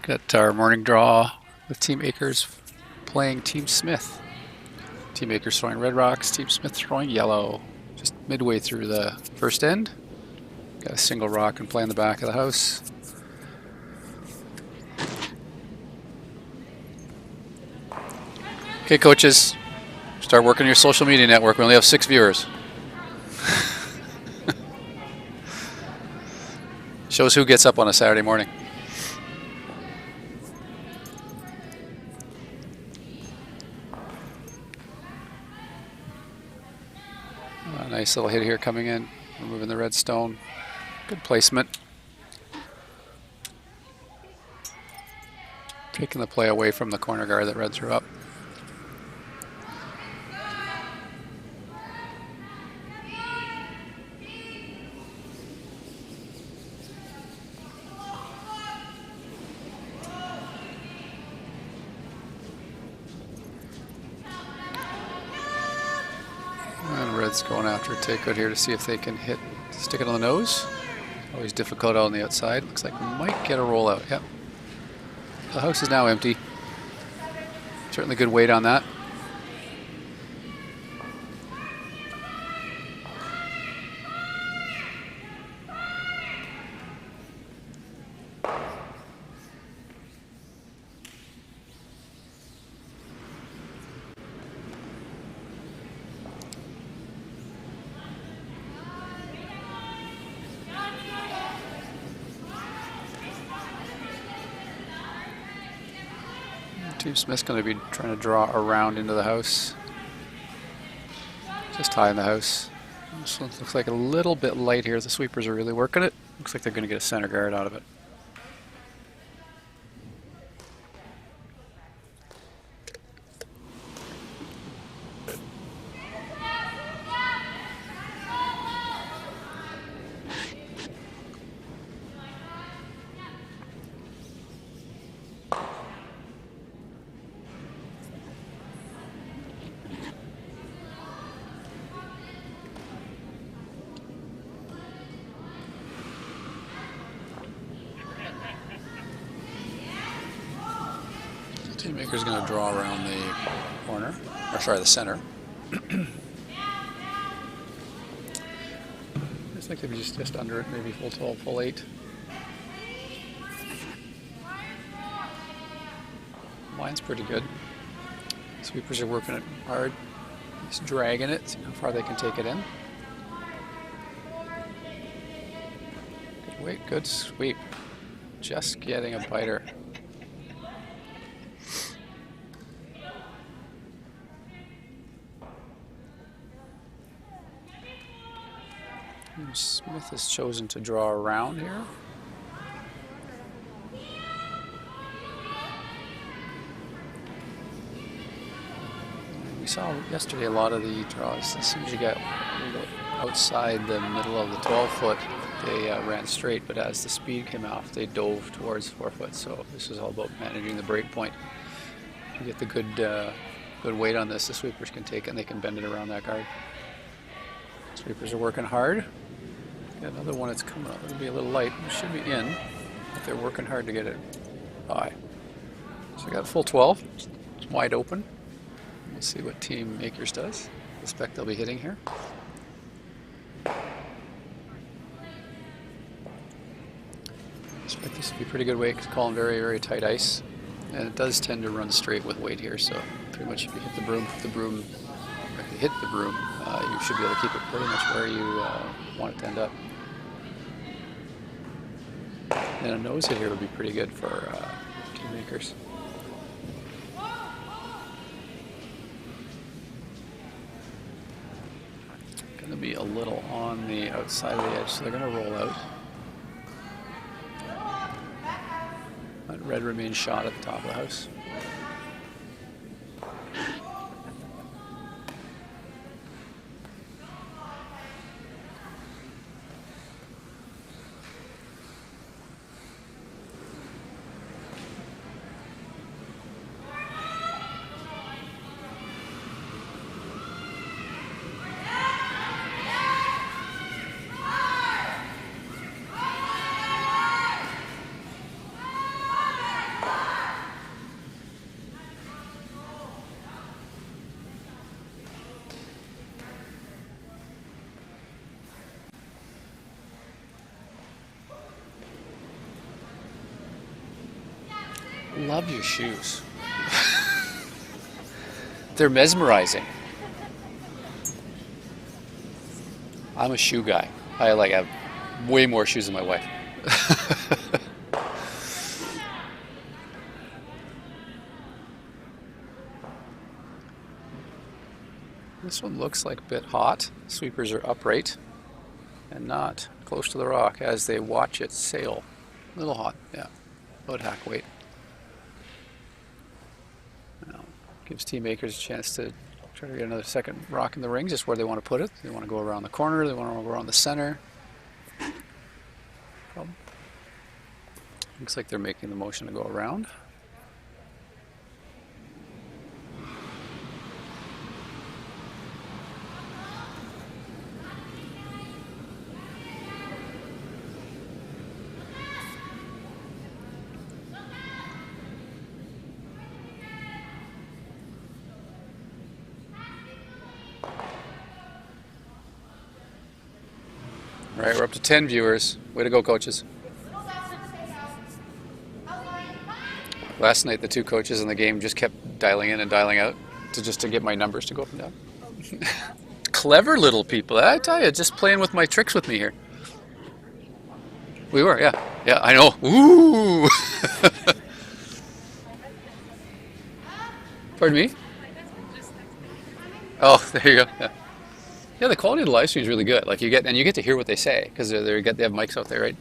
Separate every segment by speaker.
Speaker 1: Got our morning draw with Team Akers playing Team Smith. Team Akers throwing red rocks, Team Smith throwing yellow. Just midway through the first end. Got a single rock and play in the back of the house. Okay, coaches, start working your social media network. We only have 6 viewers. Shows who gets up on a Saturday morning. A nice little hit here coming in, removing the red stone. Good placement. Taking the play away from the corner guard that red threw up. And red's going after a takeout here to see if they can stick it on the nose. Always difficult out on the outside. Looks like we might get a rollout. Yep. The house is now empty. Certainly good weight on that. Team Smith's going to be trying to draw around into the house. Just high in the house. This one looks like a little bit light here. The sweepers are really working it. Looks like they're going to get a center guard out of it. Team Maker's going to draw around the corner, or sorry, the center. I think they'd be just under it, maybe full 12, full 8. Line's pretty good. Sweepers are working it hard. Just dragging it, see how far they can take it in. Good weight, good sweep. Just getting a biter. Smith has chosen to draw around here. We saw yesterday a lot of the draws. As soon as you got outside the middle of the 12-foot, they ran straight, but as the speed came off, they dove towards 4-foot. So this is all about managing the break point. If you get the good weight on this, the sweepers can take it and they can bend it around that guard. Sweepers are working hard. Got another one that's coming up. It'll be a little light. It should be in, but they're working hard to get it high. So I got full 12. It's wide open. We'll see what Team Akers does. I suspect they'll be hitting here. I expect this to be pretty good weight. It's calling very, very tight ice. And it does tend to run straight with weight here, so pretty much if you hit the broom, you should be able to keep it pretty much where you want it to end up. And a nose hit here would be pretty good for Team Akers. Going to be a little on the outside of the edge, so they're going to roll out. But red remains shot at the top of the house. love your shoes. They're mesmerizing. I'm a shoe guy. I have way more shoes than my wife. This one looks like a bit hot. Sweepers are upright and not close to the rock as they watch it sail. A little hot, yeah. About hack weight. Now, gives team makers a chance to try to get another second rock in the ring, just where they want to put it. They want to go around the corner, they want to go around the center. Looks like they're making the motion to go around. All right, we're up to 10 viewers. Way to go, coaches. Last night, the two coaches in the game just kept dialing in and dialing out to get my numbers to go up and down. Clever little people. I tell you, just playing with my tricks with me here. We were, yeah. Yeah, I know. Ooh! Pardon me? Oh, there you go. Yeah. Yeah, the quality of the live stream is really good. Like you get to hear what they say because they have mics out there, right?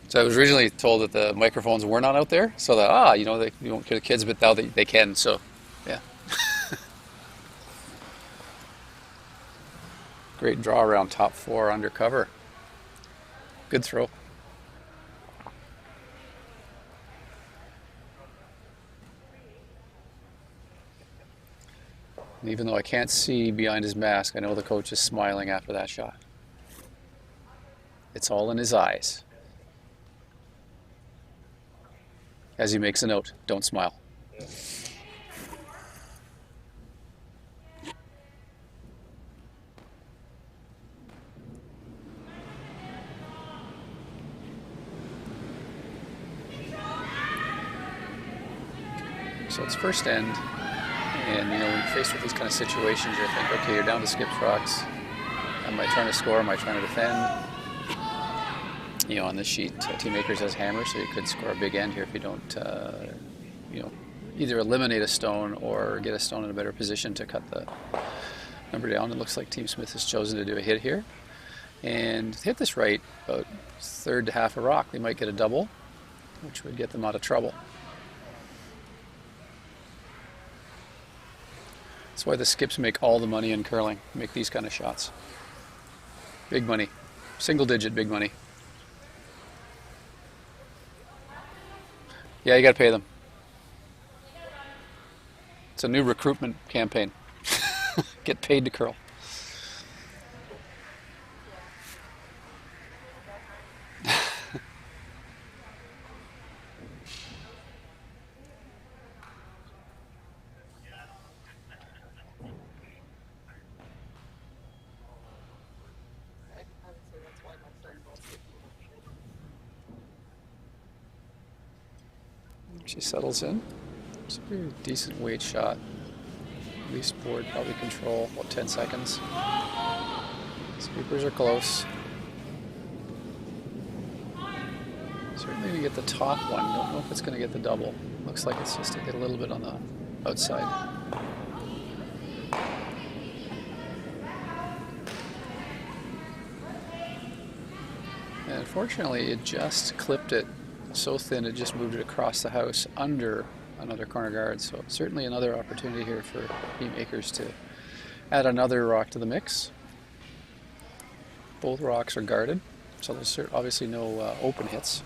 Speaker 1: So I was originally told that the microphones were not out there, so that you won't hear the kids, but now they can. So, yeah. Great draw around top 4 undercover. Good throw. And even though I can't see behind his mask, I know the coach is smiling after that shot. It's all in his eyes. As he makes a note, don't smile. So it's first end, and when you're faced with these kind of situations, you think, okay, you're down to skips rocks. Am I trying to score? Am I trying to defend? On this sheet, Team Makers has hammer, so you could score a big end here if you don't, either eliminate a stone or get a stone in a better position to cut the number down. It looks like Team Smith has chosen to do a hit here. And hit this right, about third to half a rock, they might get a double, which would get them out of trouble. That's why the skips make all the money in curling, make these kind of shots. Big money, single digit big money. Yeah, you got to pay them. It's a new recruitment campaign. Get paid to curl. She settles in. It's a pretty decent weight shot. Least board, probably control, about 10 seconds. Sweepers are close. Certainly we get the top one. Don't know if it's going to get the double. Looks like it's just to hit a little bit on the outside. And unfortunately, it just clipped it so thin it just moved it across the house under another corner guard. So certainly another opportunity here for Team Makers to add another rock to the mix. Both rocks are guarded, so there's obviously no open hits.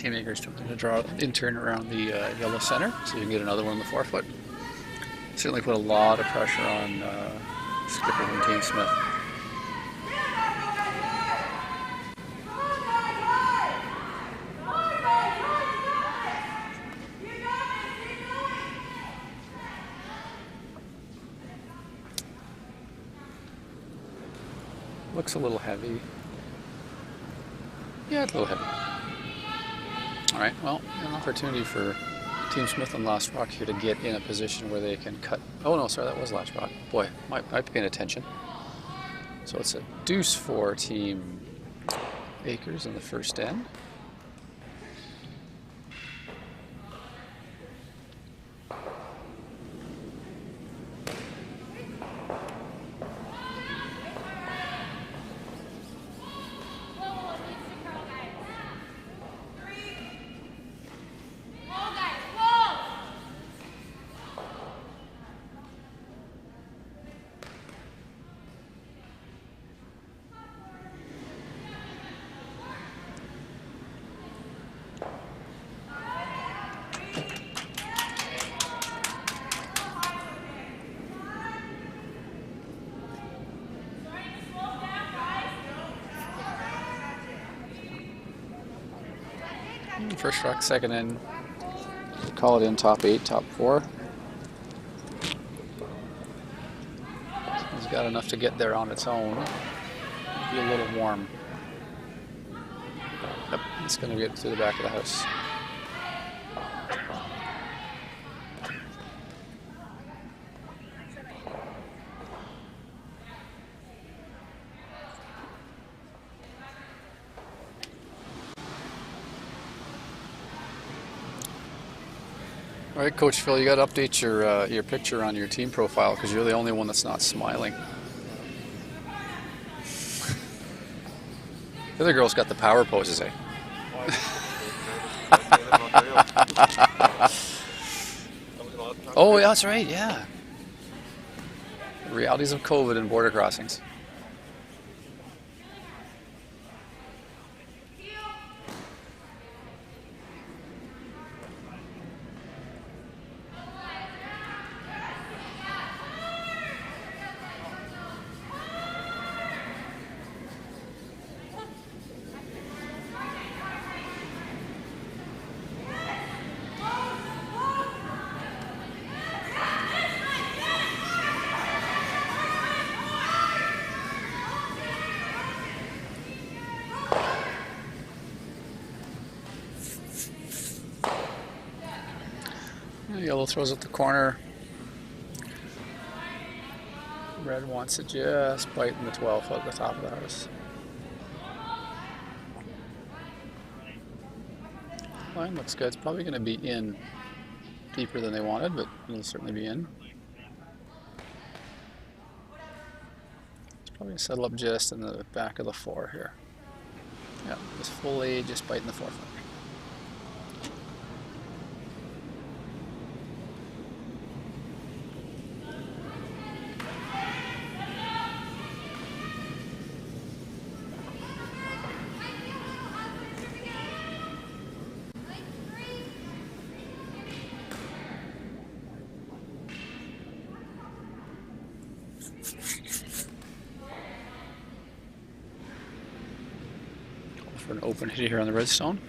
Speaker 1: Team Akers attempting to draw in turn around the yellow center, so you can get another one in the 4-foot. Certainly put a lot of pressure on skipper from Team Smith. Looks a little heavy. Yeah, it's a little heavy. Alright, well, an opportunity for Team Smith and Last Rock here to get in a position where they can cut. Oh no, sorry, that was Last Rock. Boy, might be paying attention. So it's a deuce for Team Akers in the first end. First rock, second in. Call it in top 8, top 4. He's got enough to get there on its own. Be a little warm. Yep, it's going to get to the back of the house. All right, Coach Phil, you got to update your picture on your team profile because you're the only one that's not smiling. The other girl's got the power poses, eh? Oh, yeah, that's right, yeah. The realities of COVID and border crossings. Yellow throws at the corner. Red wants to just bite in the 12-foot at the top of the house. Line looks good. It's probably going to be in deeper than they wanted, but it'll certainly be in. It's probably going to settle up just in the back of the 4 here. Yeah, just fully just biting the 4-foot. For an open hit here on the redstone.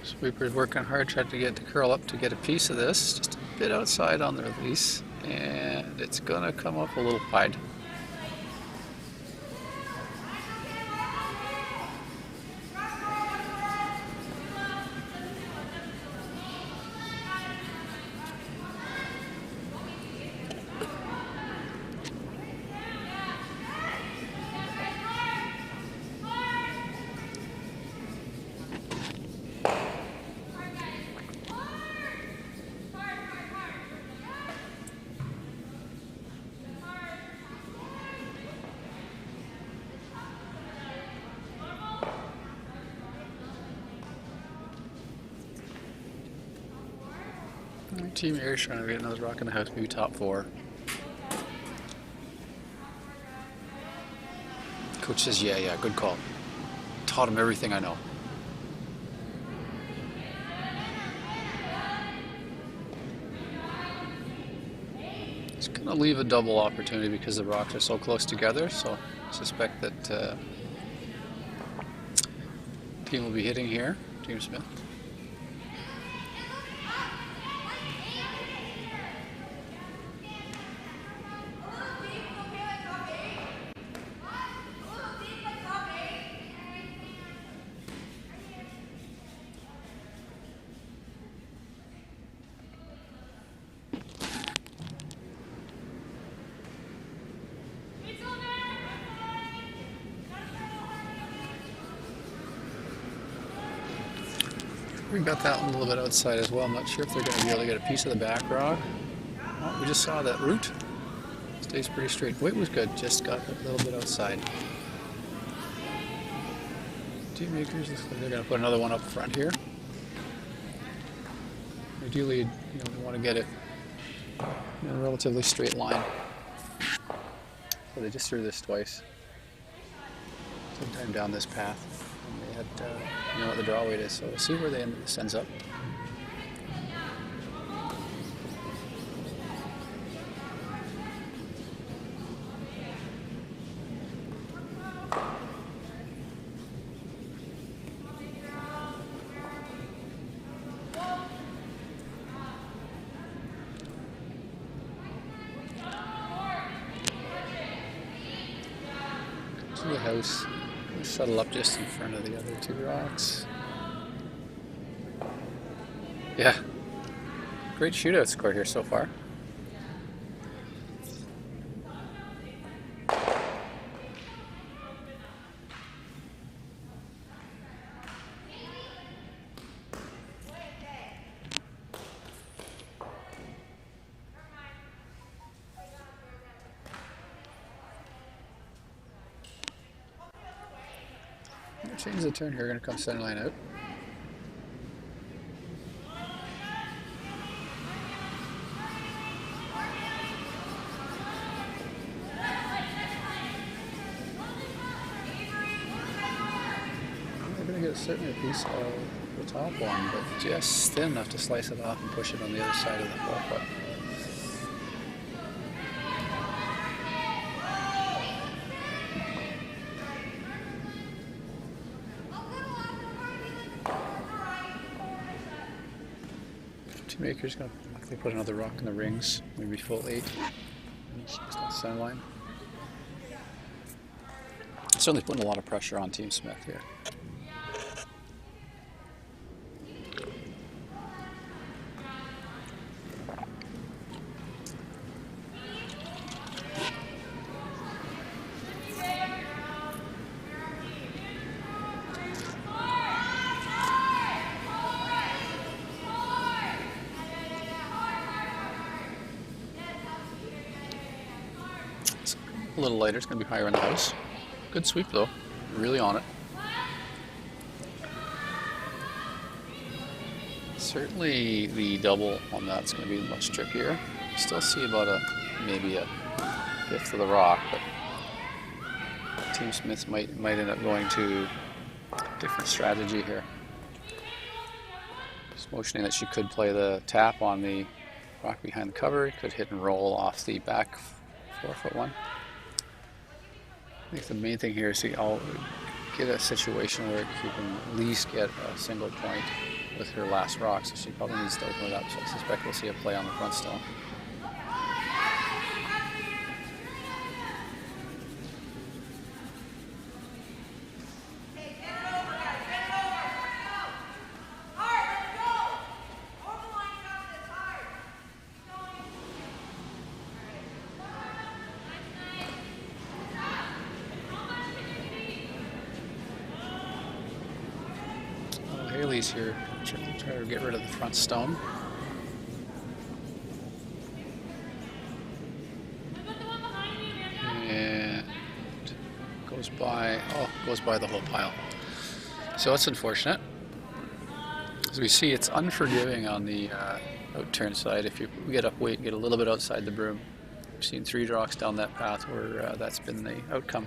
Speaker 1: Sweeper's working hard, tried to get the curl up to get a piece of this, just a bit outside on the release, and it's gonna come up a little wide. Team Air's trying to get another rock in the house, maybe top 4. Coach says, yeah, good call. Taught him everything I know. It's going to leave a double opportunity because the rocks are so close together, so I suspect that team will be hitting here, Team Smith. We got that one a little bit outside as well. I'm not sure if they're going to be able to get a piece of the back rock. Oh, we just saw that root. Stays pretty straight. Weight was good, just got a little bit outside. Team makers, looks like they're going to put another one up front here. Ideally, we want to get it in a relatively straight line. So they just threw this twice. Sometime down this path. And they had, you know what the draw weight is, so we'll see where this ends up. To the house. Shuttle up just in front of the other two rocks. Yeah, great shootout score here so far. Change the turn here, going to come center line out. We're going to get certainly a piece of the top one, but just thin enough to slice it off and push it on the other side of the 4 foot. Maker's going to likely put another rock in the rings, maybe full 8. Just on the center line. Certainly putting a lot of pressure on Team Smith here. A little lighter, it's going to be higher in the house. Good sweep though, really on it. Certainly the double on that's going to be much trickier. Still see about maybe a fifth of the rock, but Team Smith might end up going to a different strategy here. Just motioning that she could play the tap on the rock behind the cover, could hit and roll off the back 4 foot one. I think the main thing here is to get a situation where you can at least get a single point with her last rock, so she probably needs to open it up. So I suspect we'll see a play on the front stone. Haley's here, try to get rid of the front stone. And goes by the whole pile. So it's unfortunate. As we see, it's unforgiving on the out-turn side. If you get up weight and get a little bit outside the broom. We've seen 3 rocks down that path where that's been the outcome.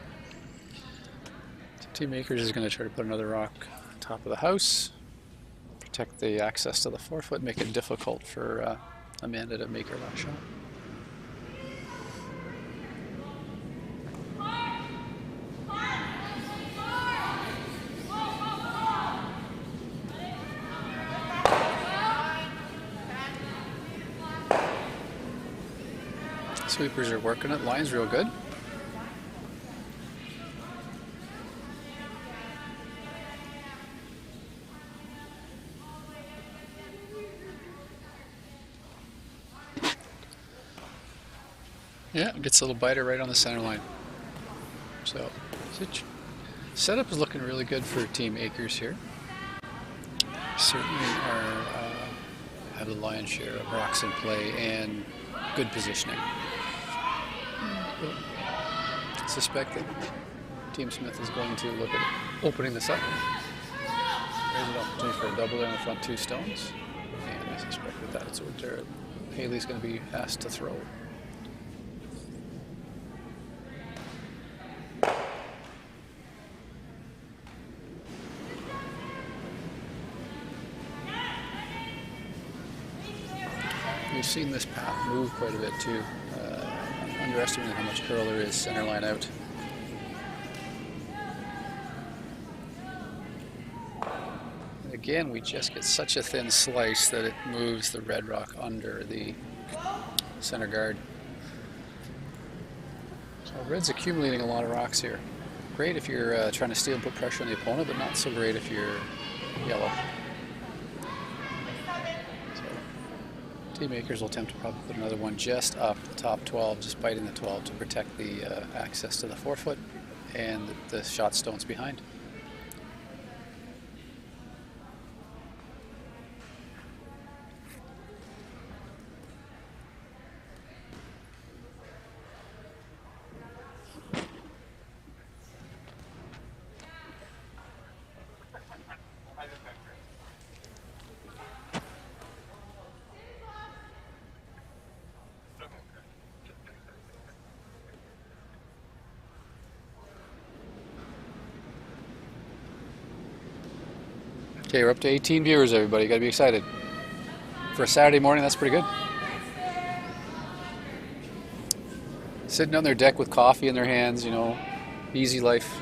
Speaker 1: Team Acres is going to try to put another rock on top of the house, protect the access to the 4-foot, make it difficult for Amanda to make her last shot. Sweepers are working it. Line's real good. Yeah, gets a little biter right on the center line. So, setup is looking really good for Team Acres here. Certainly have the lion's share of rocks in play and good positioning. I suspect that Team Smith is going to look at opening this up. There's an opportunity for a double there on the front 2 stones. And I suspect that that's what Haley's going to be asked to throw. We've seen this path move quite a bit too. I'm underestimating how much curl there is center line out. And again, we just get such a thin slice that it moves the red rock under the center guard. So red's accumulating a lot of rocks here. Great if you're trying to steal and put pressure on the opponent, but not so great if you're yellow. Team Acres will attempt to probably put another one just up the top 12, just biting the 12 to protect the access to the 4-foot and the shot stones behind. Okay, we're up to 18 viewers, everybody. You gotta be excited. For a Saturday morning, that's pretty good. Sitting on their deck with coffee in their hands, you know, easy life.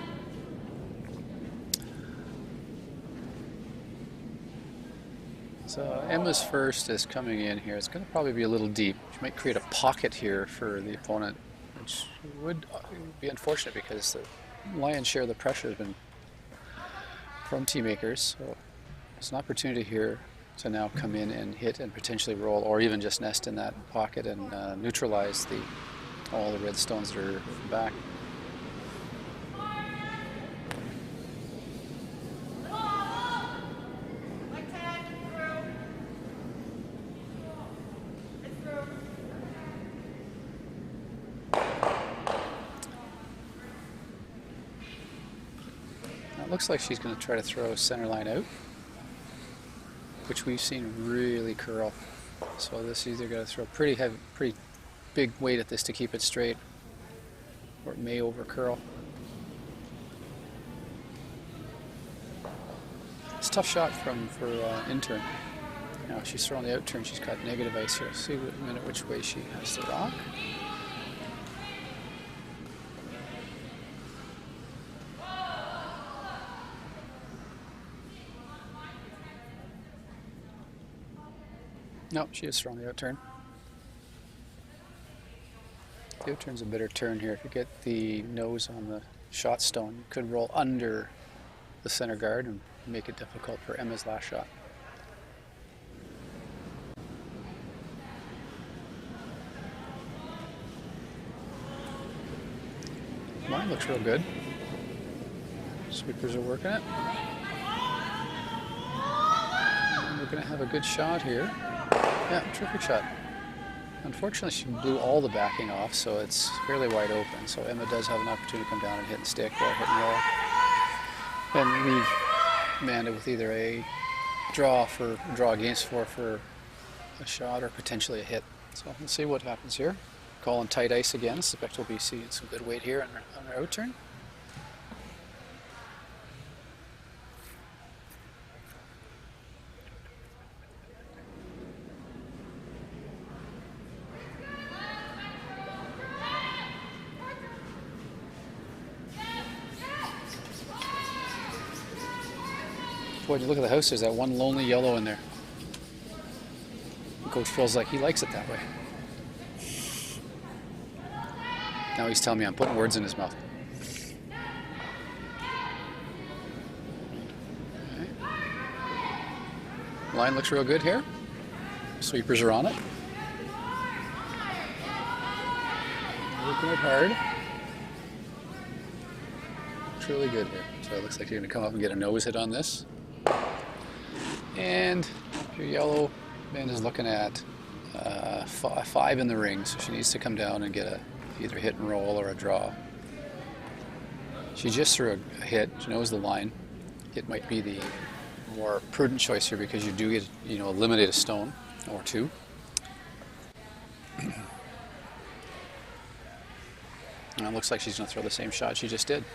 Speaker 1: So Emma's first is coming in here. It's gonna probably be a little deep. She might create a pocket here for the opponent, which would be unfortunate because the lion's share of the pressure has been from Team Acres. So it's an opportunity here to now come in and hit and potentially roll, or even just nest in that pocket and neutralize all the red stones that are back. It looks like she's going to try to throw center line out, which we've seen really curl. So this is either going to throw pretty big weight at this to keep it straight, or it may over curl. It's a tough shot for intern. Now she's throwing the out turn. She's got negative ice here. See in a minute which way she has to rock. No, she is throwing the out turn. The out turn's a better turn here. If you get the nose on the shot stone, you could roll under the center guard and make it difficult for Emma's last shot. Mine looks real good. Sweepers are working it. And we're going to have a good shot here. Yeah, terrific shot. Unfortunately, she blew all the backing off, so it's fairly wide open. So Emma does have an opportunity to come down and hit and stick or hit and roll, and leave Amanda with either a draw against for a shot or potentially a hit. So let's see what happens here. Calling tight ice again. Suspect we'll be seeing some good weight here on our out turn. when you look at the house, there's that one lonely yellow in there. Coach feels like he likes it that way. Now he's telling me I'm putting words in his mouth. Okay. Line looks real good here. Sweepers are on it. Working it hard. Looks really good here. So it looks like you're going to come up and get a nose hit on this. And your yellow man is looking at 5 in the ring, so she needs to come down and get a either hit and roll or a draw. She just threw a hit. She knows the line. It might be the more prudent choice here because you do get, eliminate a stone or 2. And it looks like she's going to throw the same shot she just did.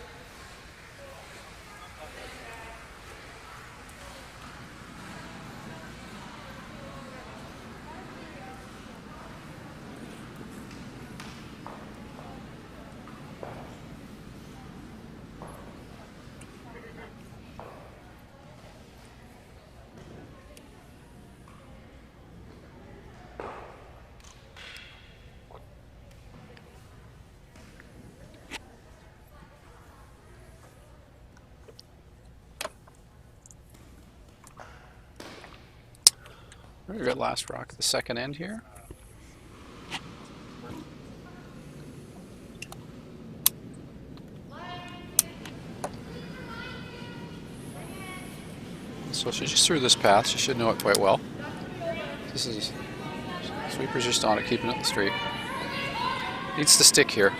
Speaker 1: We've got last rock, the second end here. So she just threw this path. She should know it quite well. This is sweeper's just on it, keeping it straight. Needs to stick here.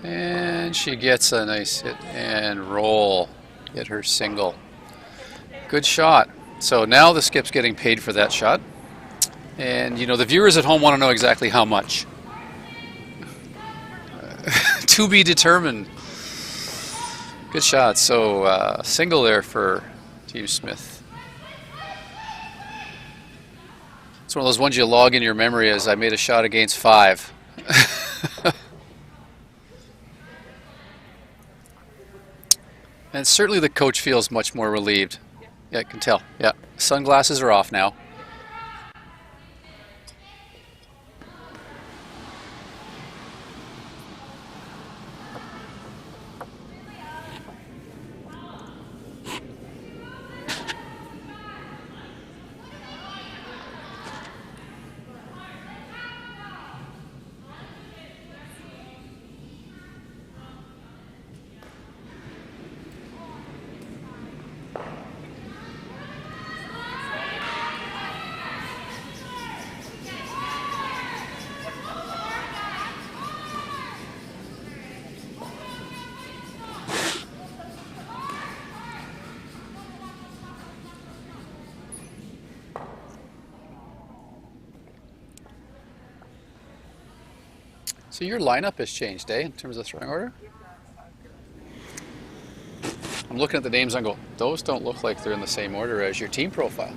Speaker 1: And she gets a nice hit and roll. Get her single. Good shot. So now the skip's getting paid for that shot. And the viewers at home want to know exactly how much. To be determined. Good shot. So single there for Team Smith. It's one of those ones you log in your memory as I made a shot against 5. And certainly the coach feels much more relieved. Yeah, I can tell. Yeah, sunglasses are off now. So your lineup has changed, in terms of throwing order? I'm looking at the names and go, those don't look like they're in the same order as your team profile.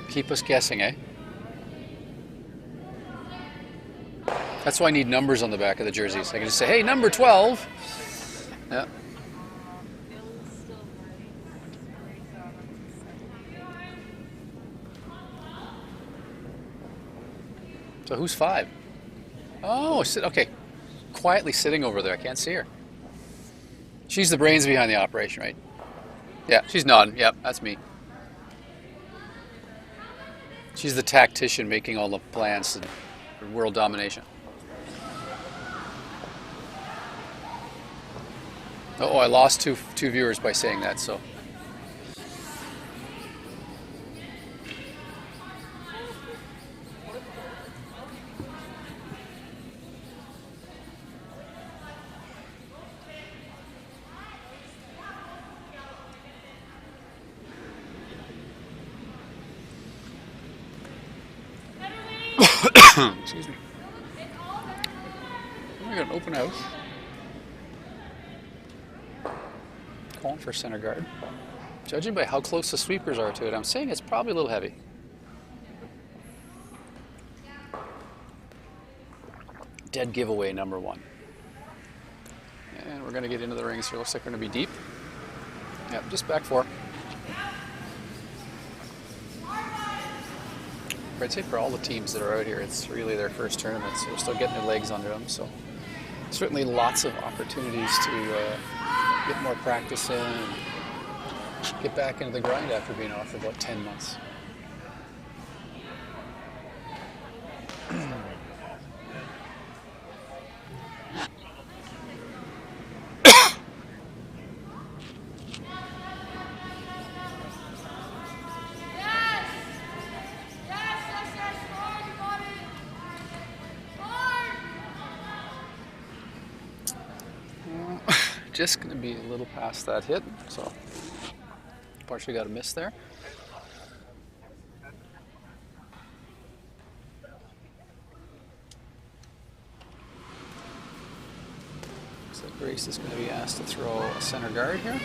Speaker 1: Keep us guessing, That's why I need numbers on the back of the jerseys. I can just say, hey, number 12. Yeah. So who's 5? Oh, okay. Quietly sitting over there. I can't see her. She's the brains behind the operation, right? Yeah, she's nodding. Yep, that's me. She's the tactician making all the plans for world domination. Oh, I lost two viewers by saying that, so. Excuse me. We got an open house. Calling for center guard. Judging by how close the sweepers are to it, I'm saying it's probably a little heavy. Dead giveaway number 1. And we're going to get into the rings here. Looks like we're going to be deep. Yep, just back 4. I'd say for all the teams that are out here, it's really their first tournament, so they're still getting their legs under them. So certainly lots of opportunities to get more practice in and get back into the grind after being off for about 10 months. Just going to be a little past that hit, so partially got a miss there. So Grace is going to be asked to throw a center guard here.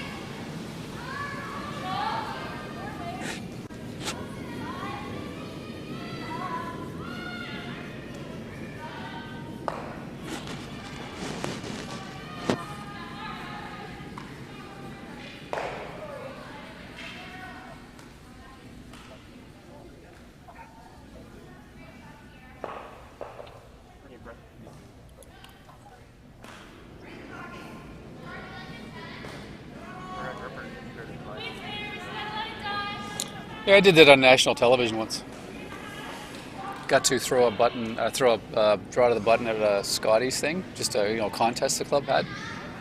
Speaker 1: Yeah, I did that on national television once. Got to throw a button, draw to the button at a Scotties thing, just a contest the club had.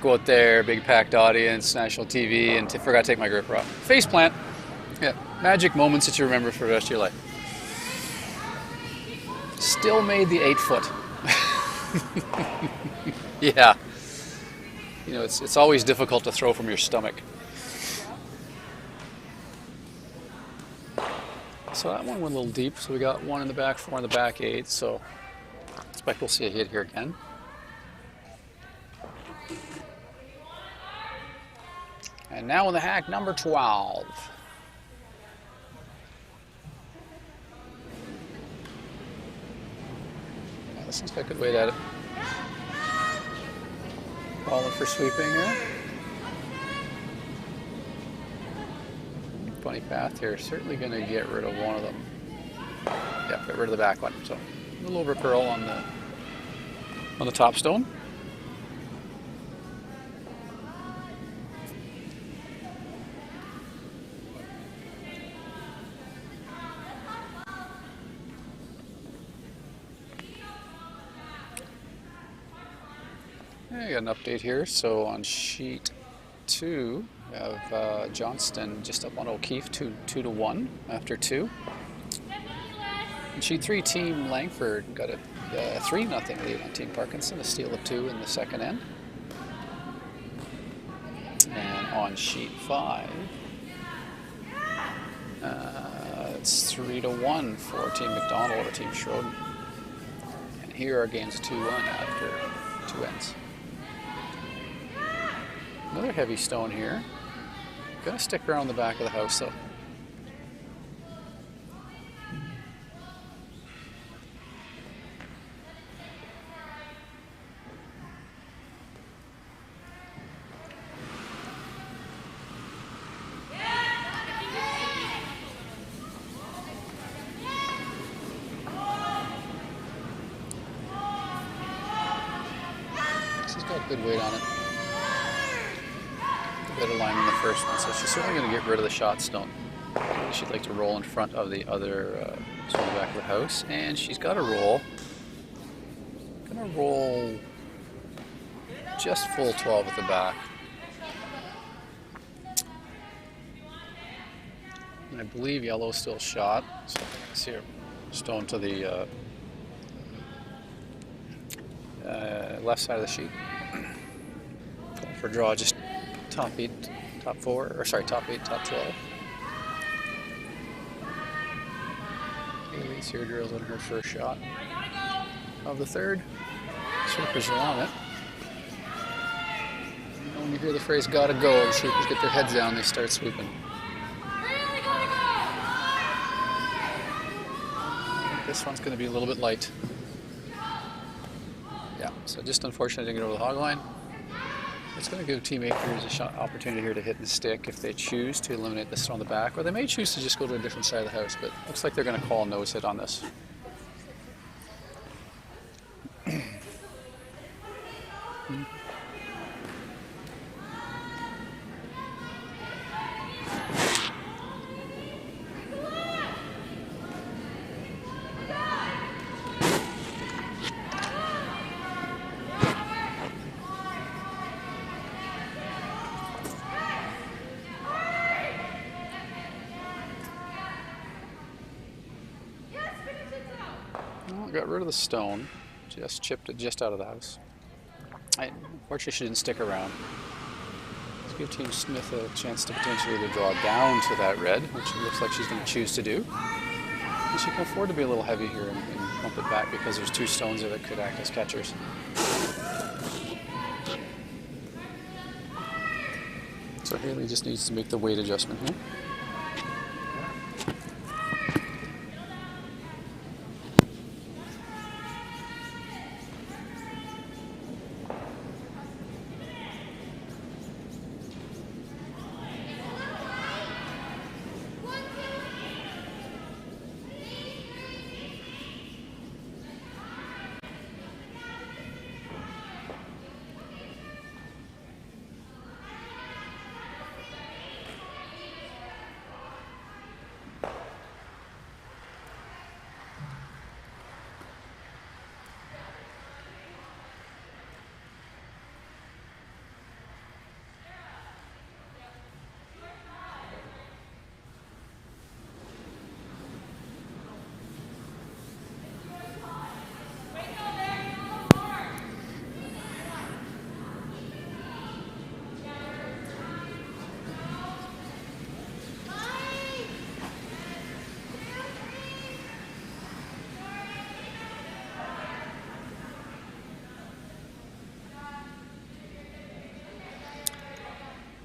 Speaker 1: Go out there, big packed audience, national TV, and forgot to take my gripper off. Face plant. Yeah, magic moments that you remember for the rest of your life. Still made the 8 foot. Yeah. It's always difficult to throw from your stomach. So that one went a little deep, so we got 1 in the back, 4 in the back 8, so I expect we'll see a hit here again. And now in the hack, number 12. Yeah, this one's got a good weight at it. Ball in for sweeping here. Funny path here, certainly going to get rid of one of them. Yeah, get rid of the back one. So a little over curl on the top stone. I got an update here. So on sheet 2, we have Johnston just up on O'Keefe, 2-1 after 2. In sheet 3, Team Langford got a 3-0 lead on Team Parkinson, a steal of 2 in the second end. And on sheet 5, it's 3-1 for Team McDonald over Team Schroden. And here our game's 2-1 after 2 ends. Another heavy stone here. Gonna stick around the back of the house though. She's got good weight on it. Better line in the first one, so she's certainly going to get rid of the shot stone. She'd like to roll in front of the other stone in the back of the house, and she's got a roll. Going to roll just full 12 at the back. And I believe yellow's still shot, so I can see her stone to the left side of the sheet. For draw, just top 8, top 4, or sorry, top 8, top 12. Haley's here drills on her first shot of the third. Sweepers are on it. And when you hear the phrase "gotta go," the sweepers get their heads down, they start sweeping. This one's going to be a little bit light. Yeah, so just unfortunately didn't get over the hog line. It's going to give team makers an opportunity here to hit the stick if they choose to eliminate this on the back, or they may choose to just go to a different side of the house, but looks like they're going to call a nose hit on this. Well, got rid of the stone, just chipped it just out of the house. Unfortunately, she didn't stick around. Let's give Team Smith a chance to potentially either draw down to that red, which it looks like she's going to choose to do. And she can afford to be a little heavy here and pump it back because there's two stones there that could act as catchers. So Haley just needs to make the weight adjustment here.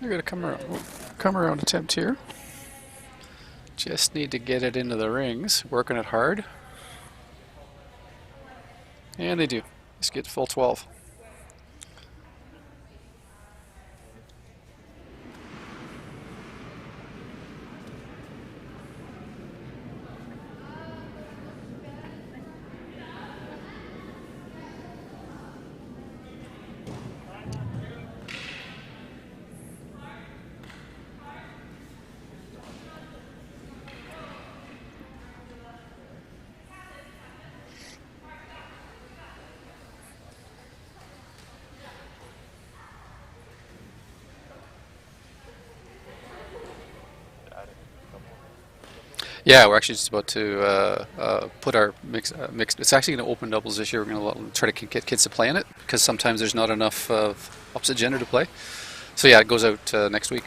Speaker 1: We're going to come around attempt here. Just need to get it into the rings, working it hard. And they do. Just get full 12. Yeah, we're actually just about to put our mixed. It's actually going to open doubles this year. We're going to try to get kids to play in it because sometimes there's not enough opposite gender to play. So yeah, it goes out next week,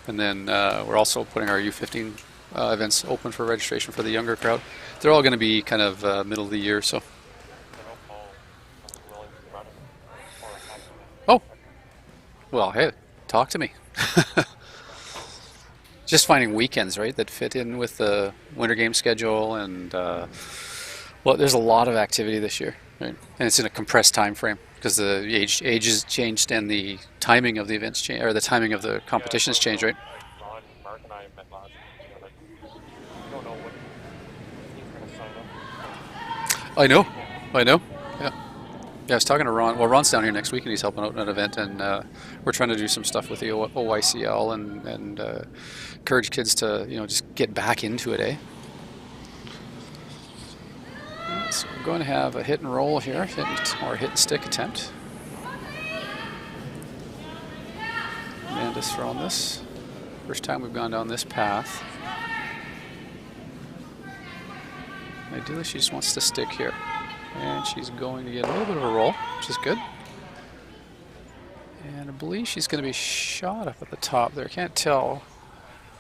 Speaker 1: and then we're also putting our U18 events open for registration for the younger crowd. They're all going to be kind of middle of the year. So. Oh, well, hey, talk to me. Just finding weekends, right, that fit in with the winter game schedule, and well, there's a lot of activity this year, right? And it's in a compressed time frame because the ages changed and the timing of the events changed, or the timing of the competitions changed, right?
Speaker 2: Mark and I met last year. Like, you don't know what he's going to sign up.
Speaker 1: I know. Yeah. Yeah, I was talking to Ron. Well, Ron's down here next week, and he's helping out in an event, and we're trying to do some stuff with the OYCL and encourage kids to, just get back into it, eh? So we're going to have a hit and roll here, or hit and stick attempt. Amanda's throwing this. First time we've gone down this path. Ideally, she just wants to stick here. And she's going to get a little bit of a roll, which is good. And I believe she's going to be shot up at the top there. Can't tell.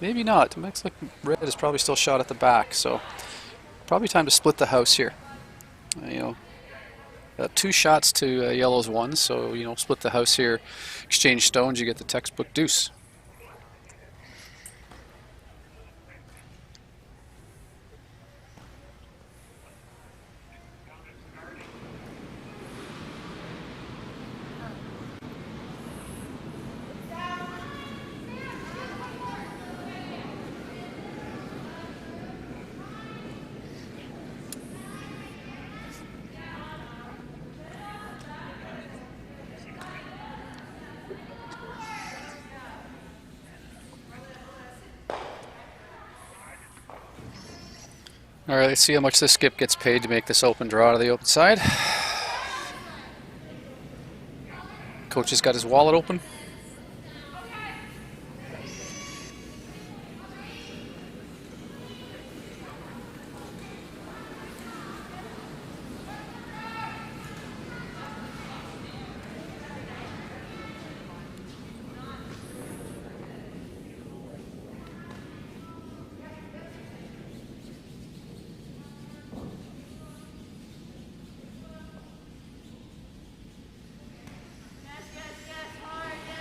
Speaker 1: Maybe not. It looks like red is probably still shot at the back. So probably time to split the house here. Two shots to yellow's one. So, split the house here. Exchange stones, you get the textbook deuce. All right, let's see how much this skip gets paid to make this open draw to the open side. Coach has got his wallet open.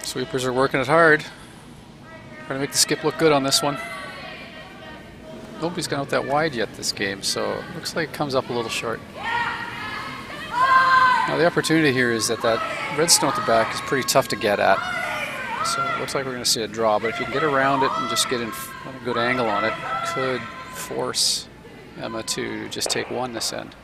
Speaker 1: Sweepers are working it hard. Trying to make the skip look good on this one. Nobody's gone out that wide yet this game, so it looks like it comes up a little short. Now the opportunity here is that redstone at the back is pretty tough to get at. So it looks like we're going to see a draw, but if you can get around it and just get in a good angle on it, could force Emma to just take one this end.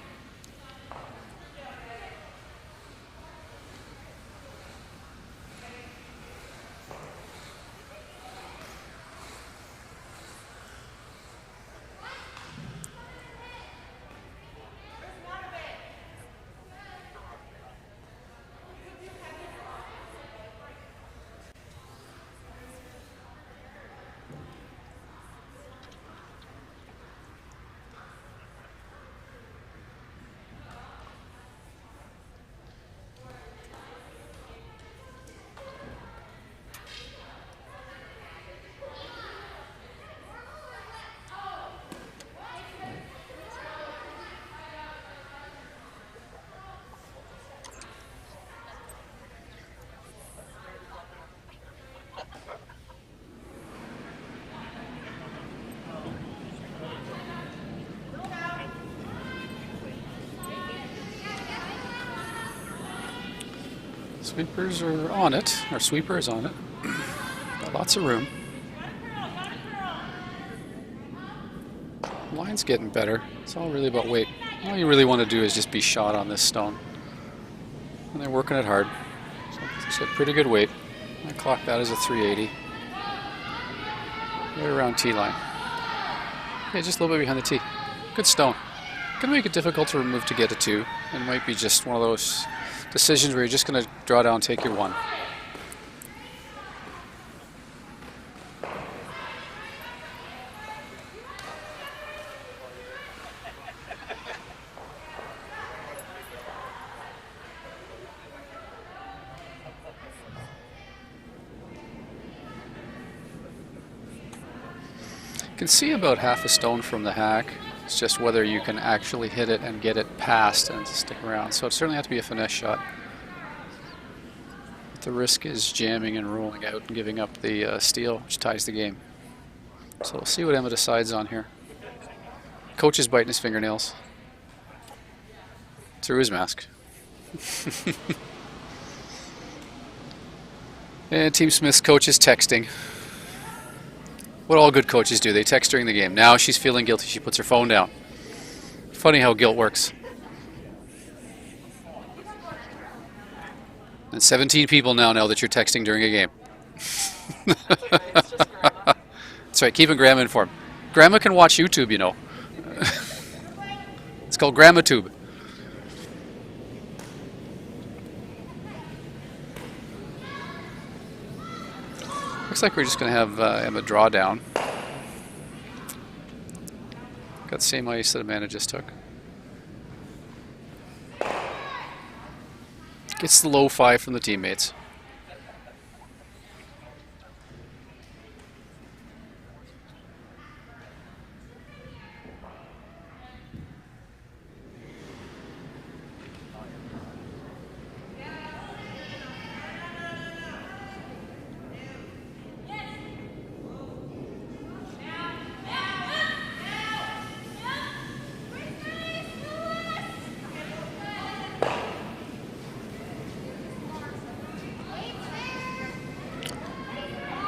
Speaker 1: Sweepers are on it. Our sweeper is on it. Got lots of room. Line's getting better. It's all really about weight. All you really want to do is just be shot on this stone. And they're working it hard. So it's a pretty good weight. I clock that as a 380. Right around T line. Okay, just a little bit behind the T. Good stone. Gonna make it difficult to remove to get a 2. It might be just one of those decisions where you're just going to draw down and take your 1. You can see about half a stone from the hack. It's just whether you can actually hit it and get it past and stick around. So it certainly has to be a finesse shot. But the risk is jamming and rolling out and giving up the steal, which ties the game. So we'll see what Emma decides on here. Coach is biting his fingernails through his mask. And Team Smith's coach is texting. What all good coaches do, they text during the game. Now she's feeling guilty, she puts her phone down. Funny how guilt works. And 17 people now know that you're texting during a game. That's right, keeping Grandma informed. Grandma can watch YouTube, you know. It's called GrandmaTube. Looks like we're just going to have Emma draw down. Got the same ice that Amanda just took. Gets the low 5 from the teammates.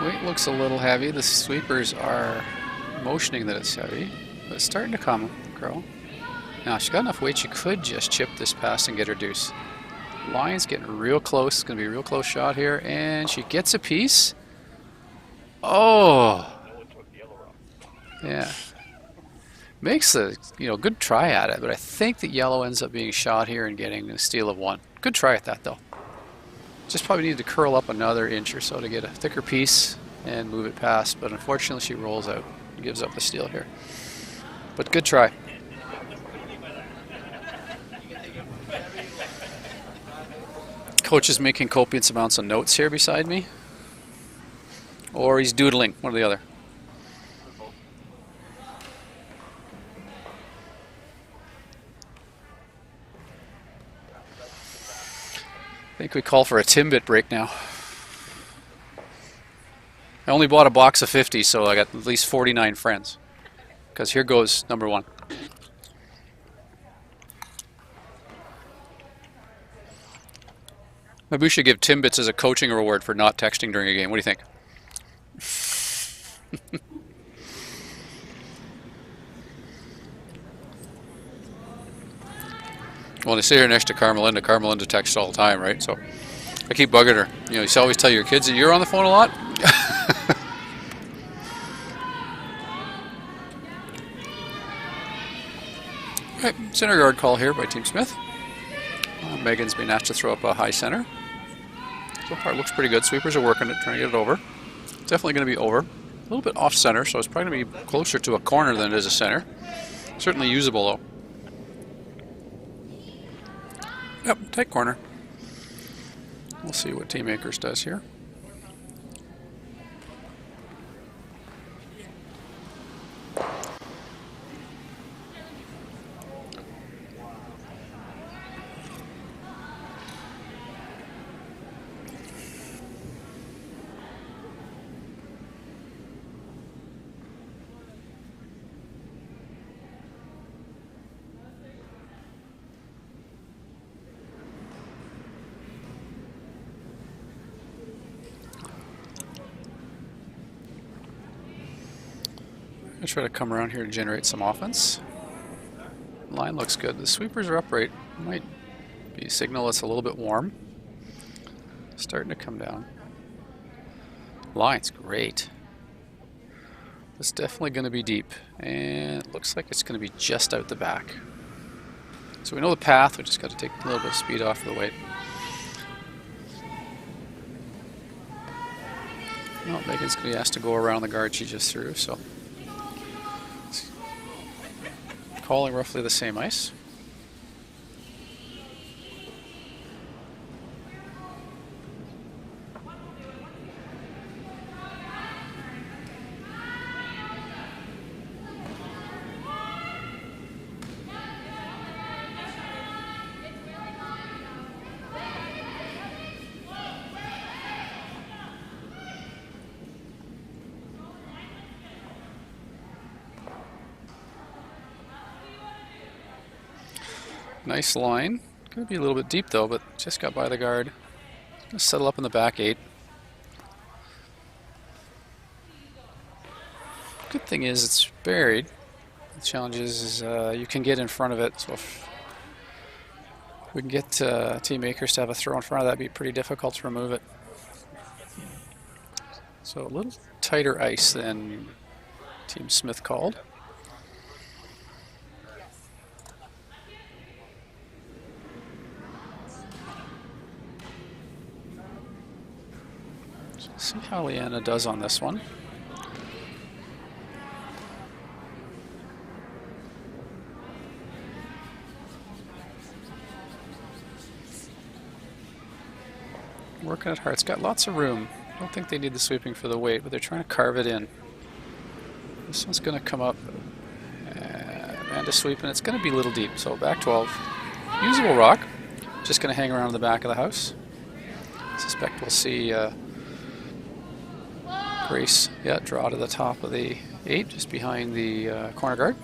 Speaker 1: Weight looks a little heavy. The sweepers are motioning that it's heavy, but it's starting to come, girl. Now, she's got enough weight she could just chip this pass and get her deuce. Line's getting real close. It's going to be a real close shot here, and she gets a piece. Oh! Yeah. Makes a good try at it, but I think that yellow ends up being shot here and getting a steal of 1. Good try at that though. Just probably need to curl up another inch or so to get a thicker piece and move it past, but unfortunately she rolls out and gives up the steal here. But good try. Coach is making copious amounts of notes here beside me, or he's doodling, one or the other. I think we call for a Timbit break now. I only bought a box of 50, so I got at least 49 friends. Because here goes number 1. Maybe we should give Timbits as a coaching reward for not texting during a game. What do you think? Well, they sit here next to Carmelinda. Carmelinda texts all the time, right? So I keep bugging her. You always tell your kids that you're on the phone a lot. Right, center guard call here by Team Smith. Megan's been asked to throw up a high center. So far it looks pretty good. Sweepers are working it, trying to get it over. Definitely going to be over. A little bit off center, so it's probably going to be closer to a corner than it is a center. Certainly usable though. Yep, tight corner. We'll see what Team Akers does here. I'm going to try to come around here to generate some offense. Line looks good. The sweepers are upright. Might be a signal it's a little bit warm. Starting to come down. Line's great. It's definitely going to be deep. And it looks like it's going to be just out the back. So we know the path. We just got to take a little bit of speed off for the weight. No, Megan's going to be asked to go around the guard she just threw. So calling roughly the same ice. Nice line. Going to be a little bit deep though, but just got by the guard. Going to settle up in the back 8. Good thing is it's buried. The challenge is you can get in front of it. So if we can get Team Akers to have a throw in front of that, it'd be pretty difficult to remove it. So a little tighter ice than Team Smith called. See how Leanna does on this one. Working it hard. It's got lots of room. I don't think they need the sweeping for the weight, but they're trying to carve it in. This one's going to come up. And a sweep, and it's going to be a little deep. So back 12. Usable rock. Just going to hang around the back of the house. I suspect we'll see Grace, draw to the top of the 8, just behind the corner guard.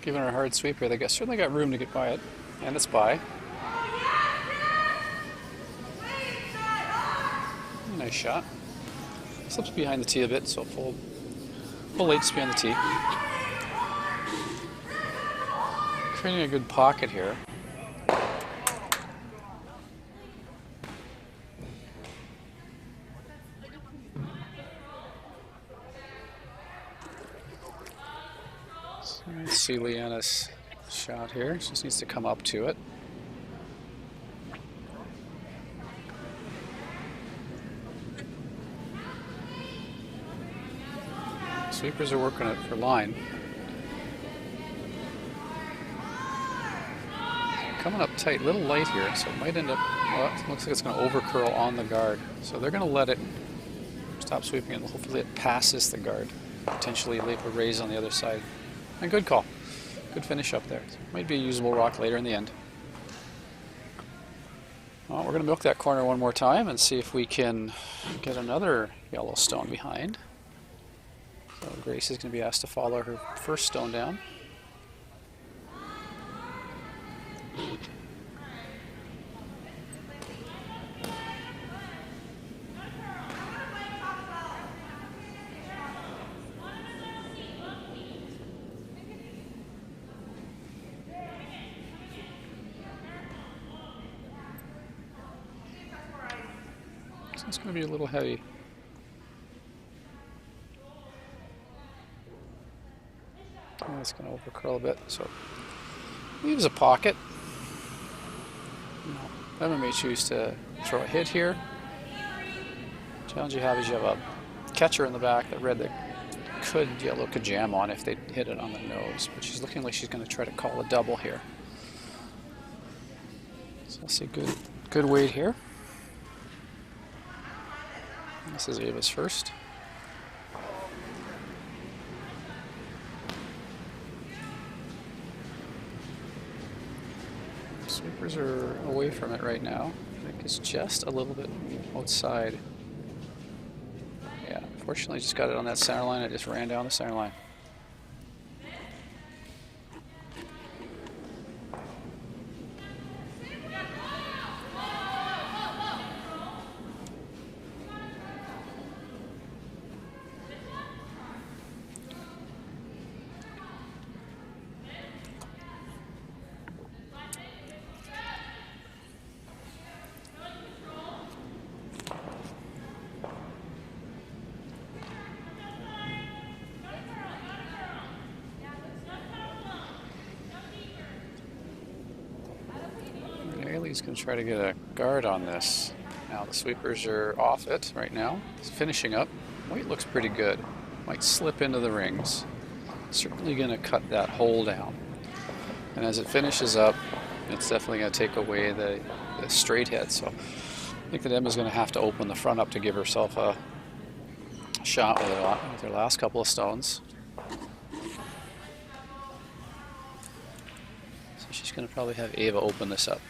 Speaker 1: giving her a hard sweep here. They certainly got room to get by it, and it's by. Nice shot. Slips behind the tee a bit, so full late to be on the tee. Creating a good pocket here. So let's see Leanna's shot here. She just needs to come up to it. Sweepers are working it for line. Coming up tight, a little light here, so it might end up, well, it looks like it's going to over curl on the guard. So they're going to let it stop sweeping and hopefully it passes the guard. Potentially leave a raise on the other side. And good call. Good finish up there. Might be a usable rock later in the end. Well, we're going to milk that corner one more time and see if we can get another yellow stone behind. So Grace is going to be asked to follow her first stone down. So it's going to be a little heavy. It's going to over curl a bit, so leaves a pocket. Emma may choose to throw a hit here. Challenge you have is you have a catcher in the back that red that yellow could jam on if they hit it on the nose, but she's looking like she's going to try to call a double here. So I'll see good weight here. This is Ava's first. Sweepers are away from it right now. I think it's just a little bit outside. Yeah, unfortunately just got it on that center line. I just ran down the center line. He's going to try to get a guard on this. Now the sweepers are off it right now. It's finishing up. White looks pretty good. Might slip into the rings. Certainly going to cut that hole down. And as it finishes up, it's definitely going to take away the straight head. So I think that Emma's going to have to open the front up to give herself a shot with her last couple of stones. So she's going to probably have Ava open this up.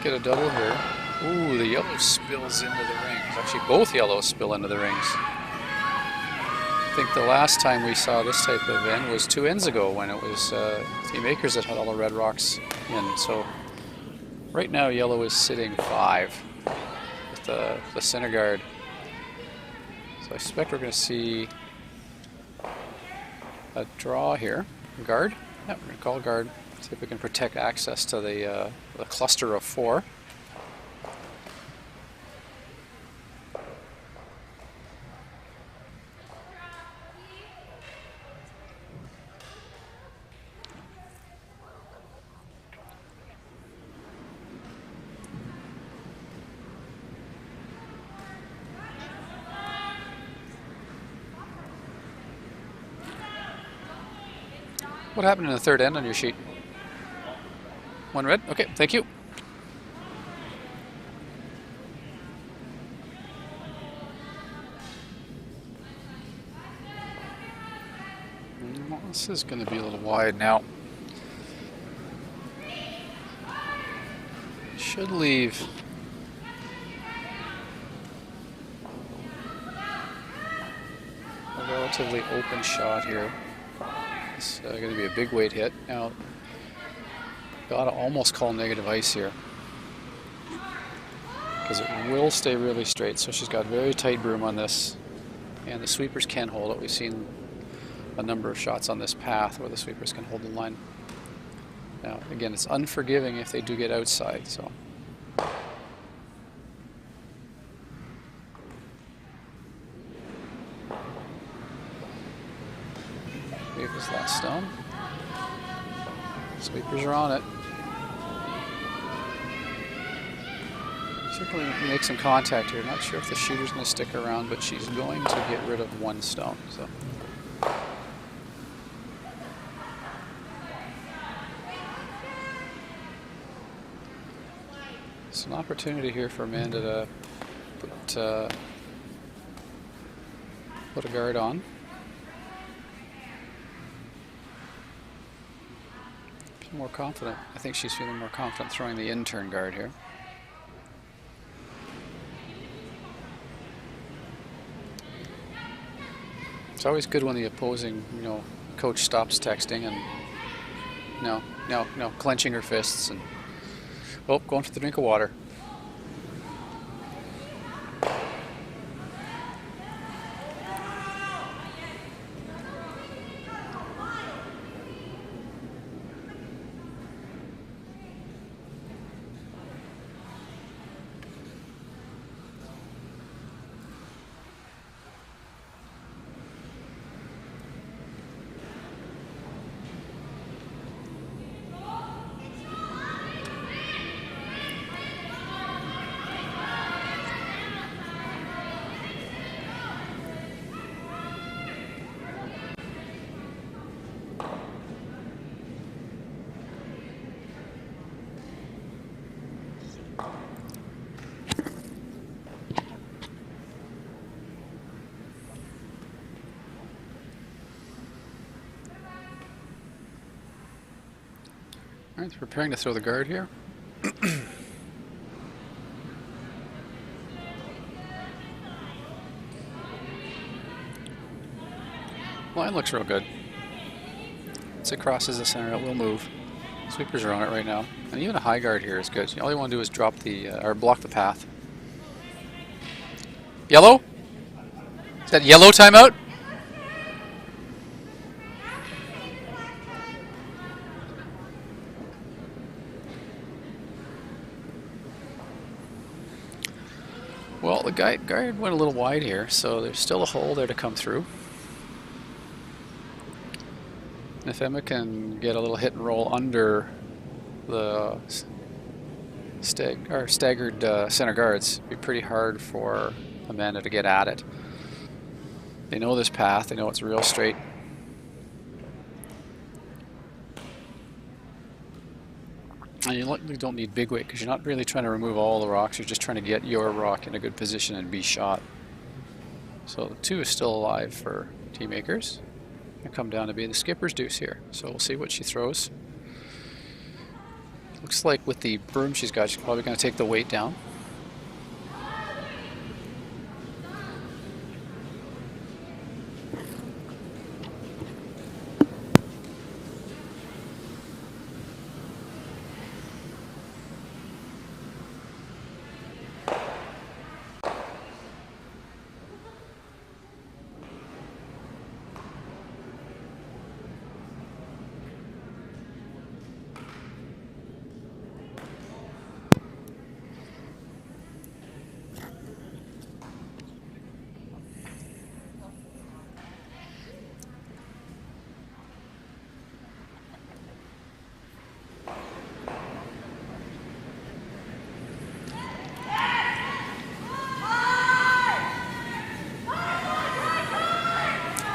Speaker 1: Get a double here. Ooh, the yellow spills into the rings. Actually, both yellows spill into the rings. I think the last time we saw this type of end was 2 ends ago when it was Team Acres that had all the red rocks in. So right now, yellow is sitting 5 with the center guard. So I expect we're going to see a draw here. Guard? Yeah, we're going to call guard. See if we can protect access to the cluster of 4. What happened in the third end on your sheet? One red? Okay, thank you. Well, this is going to be a little wide now. Should leave a relatively open shot here. It's going to be a big weight hit. Now, got to almost call negative ice here, because it will stay really straight. So she's got very tight broom on this, and the sweepers can hold it. We've seen a number of shots on this path where the sweepers can hold the line. Now, again, it's unforgiving if they do get outside. So. Leave this last stone. Sweepers are on it. Certainly make some contact here. Not sure if the shooter's going to stick around, but she's going to get rid of one stone. So. It's an opportunity here for Amanda to put a guard on. Feel more confident. I think she's feeling more confident throwing the intern guard here. It's always good when the opposing, coach stops texting and no, clenching her fists and going for the drink of water. All right, preparing to throw the guard here. Line looks real good. Once it crosses the center, it will move. Sweepers are on it right now, and even a high guard here is good. All you want to do is drop the or block the path. Yellow? Is that yellow timeout? Well, the guard went a little wide here, so there's still a hole there to come through. And if Emma can get a little hit and roll under the staggered center guards, it'd be pretty hard for Amanda to get at it. They know this path, they know it's real straight. And you don't need big weight because you're not really trying to remove all the rocks, you're just trying to get your rock in a good position and be shot. So the 2 is still alive for Team Acres. Gonna come down to be the skipper's deuce here. So we'll see what she throws. Looks like with the broom she's got, she's probably gonna take the weight down.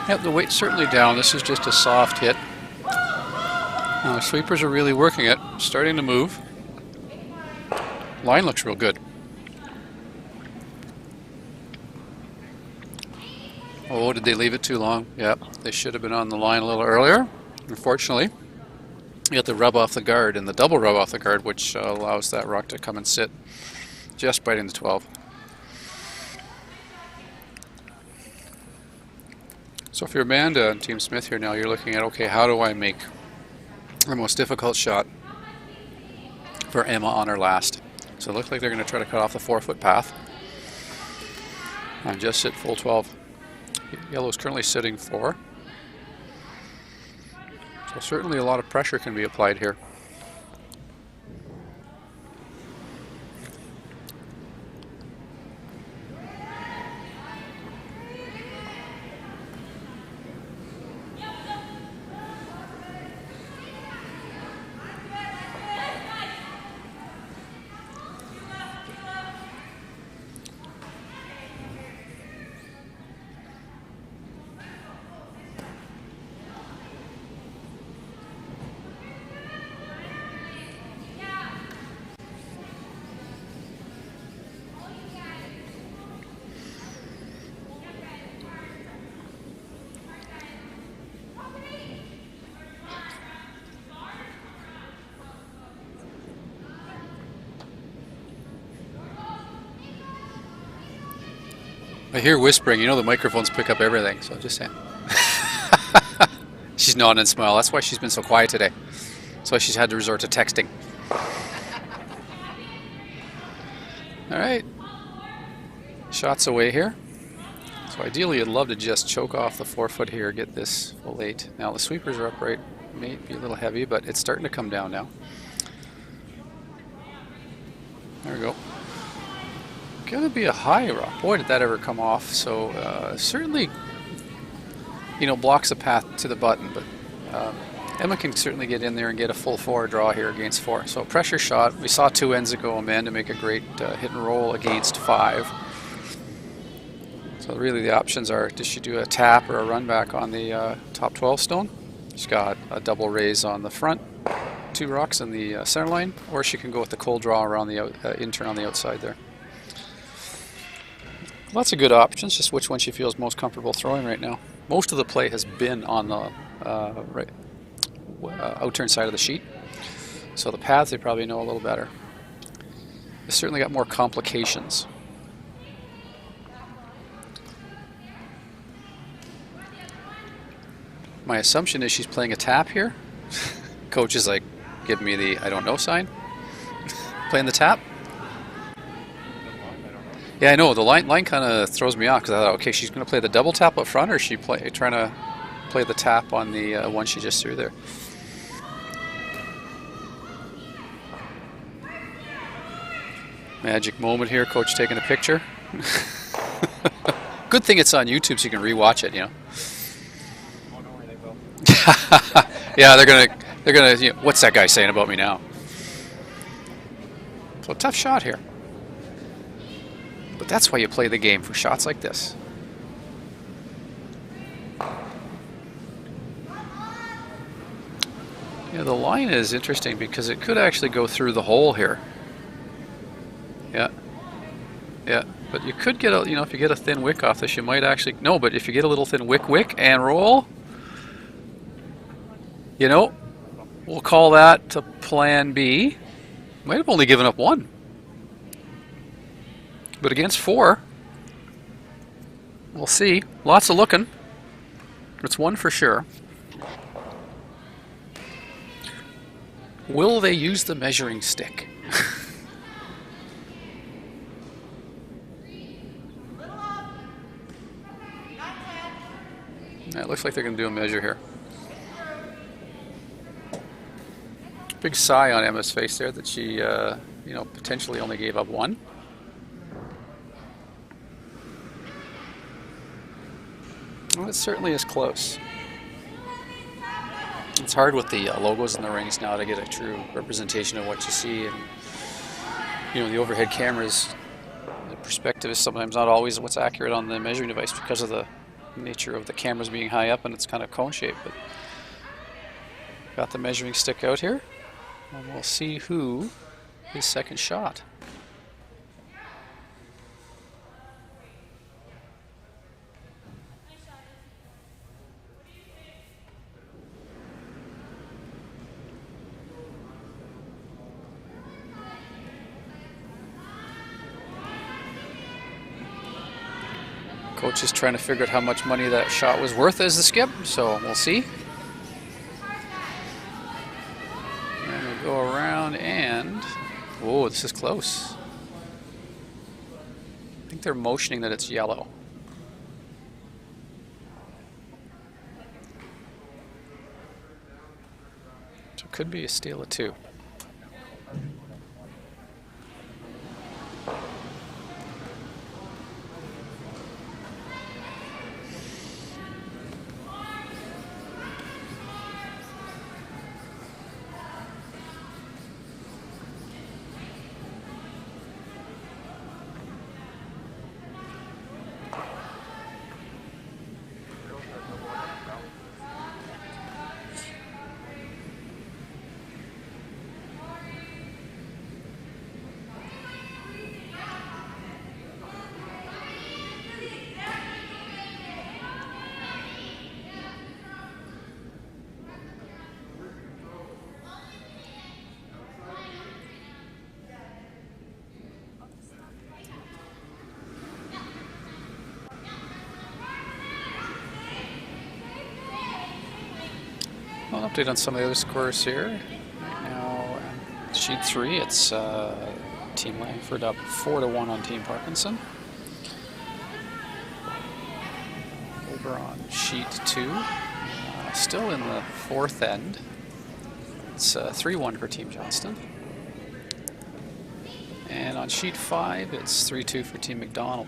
Speaker 1: Yep, the weight's certainly down. This is just a soft hit. Sweepers are really working it, starting to move. Line looks real good. Oh, did they leave it too long? Yep, they should have been on the line a little earlier. Unfortunately, you get the rub off the guard and the double rub off the guard, which allows that rock to come and sit just biting the 12. So if you're Amanda and Team Smith here now, you're looking at, okay, how do I make the most difficult shot for Emma on her last? So it looks like they're going to try to cut off the 4-foot path and just sit full 12. Yellow's currently sitting 4. So certainly a lot of pressure can be applied here. I hear whispering. You know the microphones pick up everything, so just saying. She's nodding and smiling. That's why she's been so quiet today. That's why she's had to resort to texting. All right. Shots away here. So ideally, you'd love to just choke off the 4-foot here, get this full 8. Now the sweepers are upright. May be a little heavy, but it's starting to come down now. There we go. Gonna be a high rock. Boy, did that ever come off. So certainly, you know, blocks the path to the button, but Emma can certainly get in there and get a full 4 draw here against 4. So pressure shot. We saw 2 ends ago Amanda make a great hit and roll against 5. So really the options are, does she do a tap or a run back on the top 12 stone? She's got a double raise on the front, 2 rocks in the center line, or she can go with the cold draw around the in-turn on the outside there. Lots of good options, just which one she feels most comfortable throwing right now. Most of the play has been on the out-turn side of the sheet, so the paths they probably know a little better. They certainly got more complications. My assumption is she's playing a tap here. Coach is like, give me the I don't know sign. Playing the tap. Yeah, I know, the line kind of throws me off, because I thought, okay, she's going to play the double tap up front, or is she trying to play the tap on the one she just threw there? Magic moment here, coach taking a picture. Good thing it's on YouTube so you can rewatch it, you know.
Speaker 2: Oh, no, they will.
Speaker 1: Yeah, they're gonna. You know, what's that guy saying about me now? So tough shot here. But that's why you play the game, for shots like this. Yeah, the line is interesting because it could actually go through the hole here. Yeah. Yeah, but you could get a, you know, if you get a thin wick off this, you might actually, no, but if you get a little thin wick and roll, you know, we'll call that to plan B. Might have only given up 1. But against 4, we'll see. Lots of looking. It's 1 for sure. Will they use the measuring stick? It looks like they're going to do a measure here. Big sigh on Emma's face there that she, you know, potentially only gave up 1. Well, it certainly is close. It's hard with the logos in the rings now to get a true representation of what you see, and you know, the overhead cameras, the perspective is sometimes not always what's accurate on the measuring device because of the nature of the cameras being high up and it's kind of cone shaped. But Got the measuring stick out here, and we'll see who his second shot. Coach is trying to figure out how much money that shot was worth as the skip, so we'll see. And we go around and, whoa, this is close. I think they're motioning that it's yellow. So it could be a steal of 2. Well, update on some of the other scores here. Right now, sheet 3, it's Team Langford up 4-1 on Team Parkinson. Over on sheet 2, still in the 4th end. It's 3-1 for Team Johnston. And on sheet 5, it's 3-2 for Team McDonald.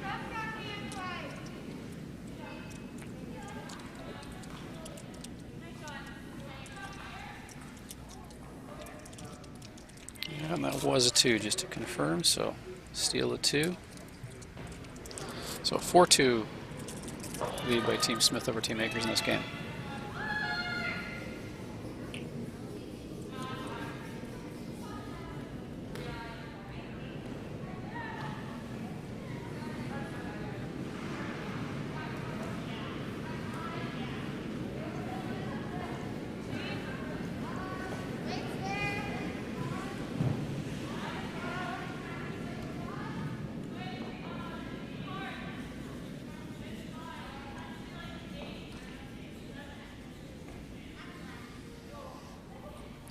Speaker 1: And that was a 2, just to confirm, so steal a 2. So 4-2 lead by Team Smith over Team Akers in this game.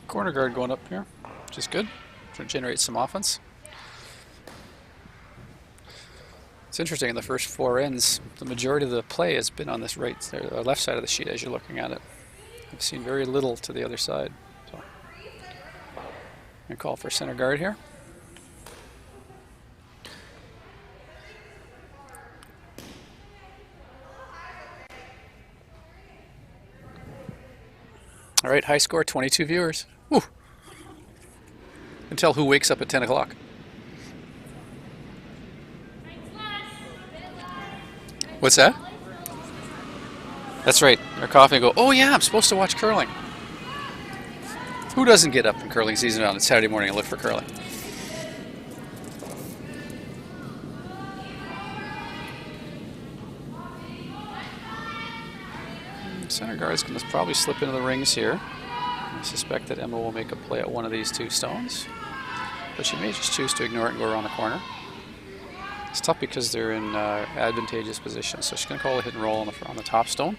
Speaker 1: Corner guard going up here, which is good. Trying to generate some offense. It's interesting, in the first 4 ends, the majority of the play has been on this left side of the sheet as you're looking at it. I've seen very little to the other side. So, I'm going to call for center guard here. All right, high score, 22 viewers. Woo! You can tell who wakes up at 10 o'clock. What's that? That's right. They're coughing and go, oh yeah, I'm supposed to watch curling. Who doesn't get up in curling season on Saturday morning and look for curling? Center guard's going to probably slip into the rings here. I suspect that Emma will make a play at one of these 2 stones, but she may just choose to ignore it and go around the corner. It's tough because they're in advantageous positions, so she's going to call a hit and roll on the top stone.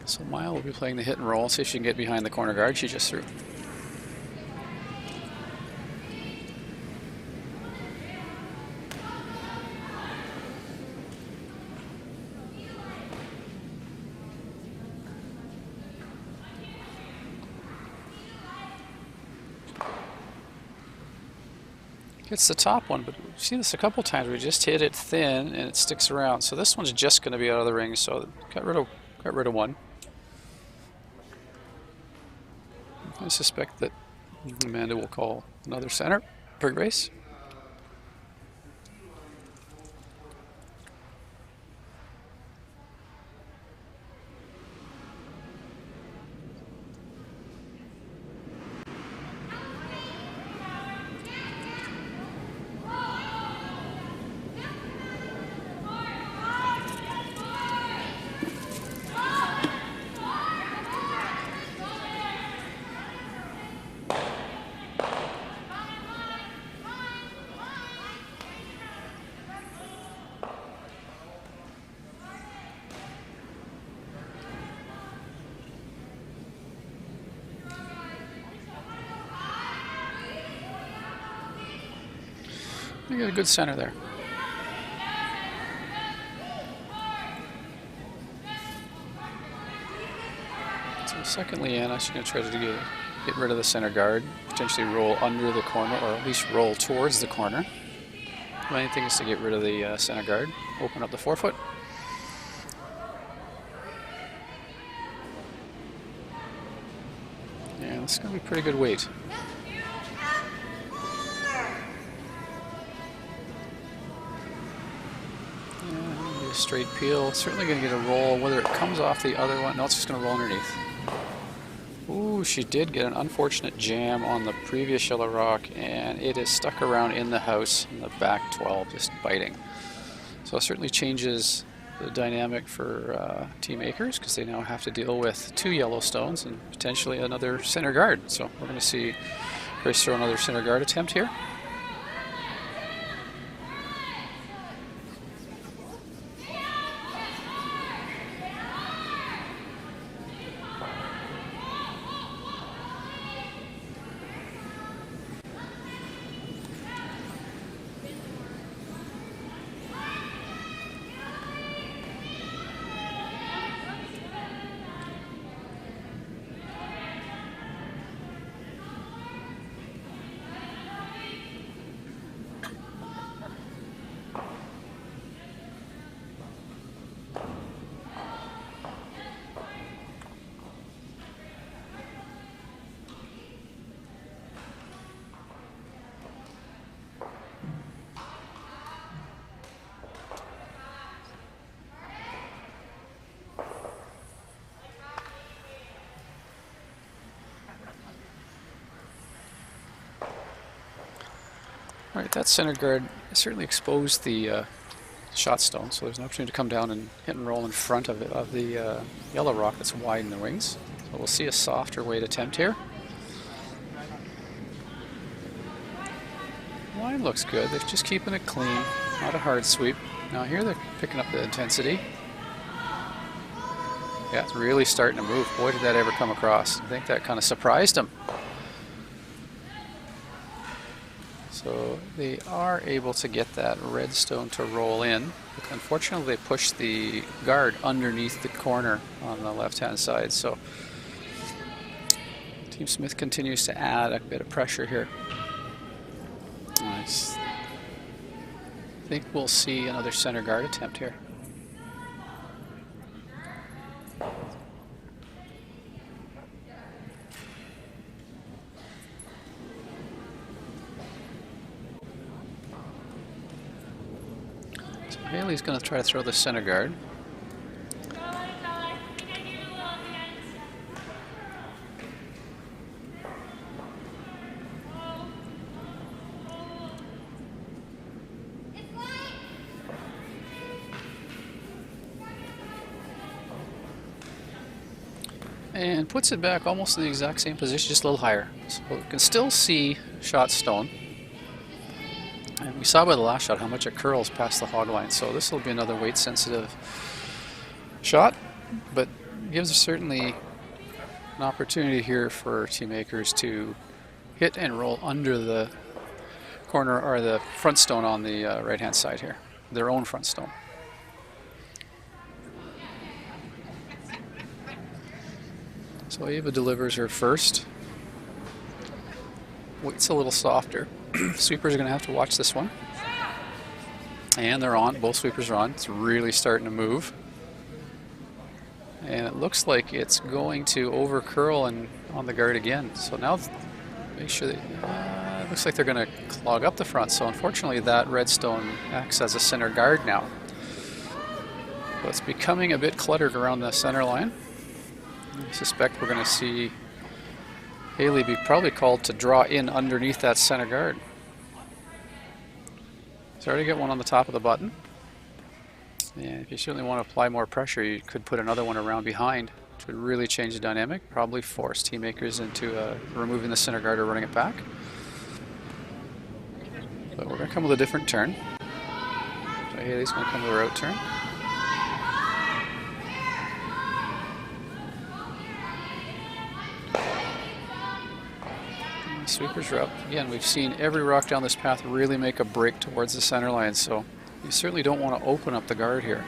Speaker 1: So Maya will be playing the hit and roll, see if she can get behind the corner guard she just threw. It's the top one, but we've seen this a couple times. We just hit it thin and it sticks around. So this one's just going to be out of the ring. So got rid of one. I suspect that Amanda will call another center. Prig race. You get a good center there. So second Leanna, she's going to try to get rid of the center guard, potentially roll under the corner, or at least roll towards the corner. The main thing is to get rid of the center guard, open up the forefoot. Yeah, this is going to be pretty good weight. Straight peel, certainly going to get a roll, whether it comes off the other one. No, it's just going to roll underneath. Ooh, she did get an unfortunate jam on the previous yellow rock, and it is stuck around in the house in the back 12, just biting. So it certainly changes the dynamic for Team Acres, because they now have to deal with 2 yellow stones and potentially another center guard. So we're going to see Grace throw another center guard attempt here. Alright, that center guard certainly exposed the shot stone, so there's an opportunity to come down and hit and roll in front of it, of the yellow rock that's wide in the wings. So we'll see a softer weight attempt here. Line looks good, they're just keeping it clean, not a hard sweep. Now here they're picking up the intensity. Yeah, it's really starting to move. Boy, did that ever come across. I think that kind of surprised them. So they are able to get that red stone to roll in. But unfortunately, they push the guard underneath the corner on the left-hand side. So Team Smith continues to add a bit of pressure here. Nice. I think we'll see another center guard attempt here. Haley's going to try to throw the center guard. And puts it back almost in the exact same position, just a little higher. So we can still see shot stone. And we saw by the last shot how much it curls past the hog line, so this will be another weight sensitive shot, but gives us certainly an opportunity here for Team Acres to hit and roll under the corner or the front stone on the right hand side here, their own front stone. So Ava delivers her first. Weight's a little softer. Sweepers are going to have to watch this one. And they're on. Both sweepers are on. It's really starting to move. And it looks like it's going to over curl and on the guard again. So now make sure that Looks like they're going to clog up the front, so unfortunately that redstone acts as a center guard now. So it's becoming a bit cluttered around the center line. I suspect we're going to see Haley be probably called to draw in underneath that center guard. He's already got one on the top of the button. And if you certainly want to apply more pressure, you could put another one around behind, which would really change the dynamic, probably force team makers into removing the center guard or running it back. But we're going to come with a different turn. So Haley's going to come with her out turn. And the sweepers are up. Again, we've seen every rock down this path really make a break towards the center line, so you certainly don't want to open up the guard here.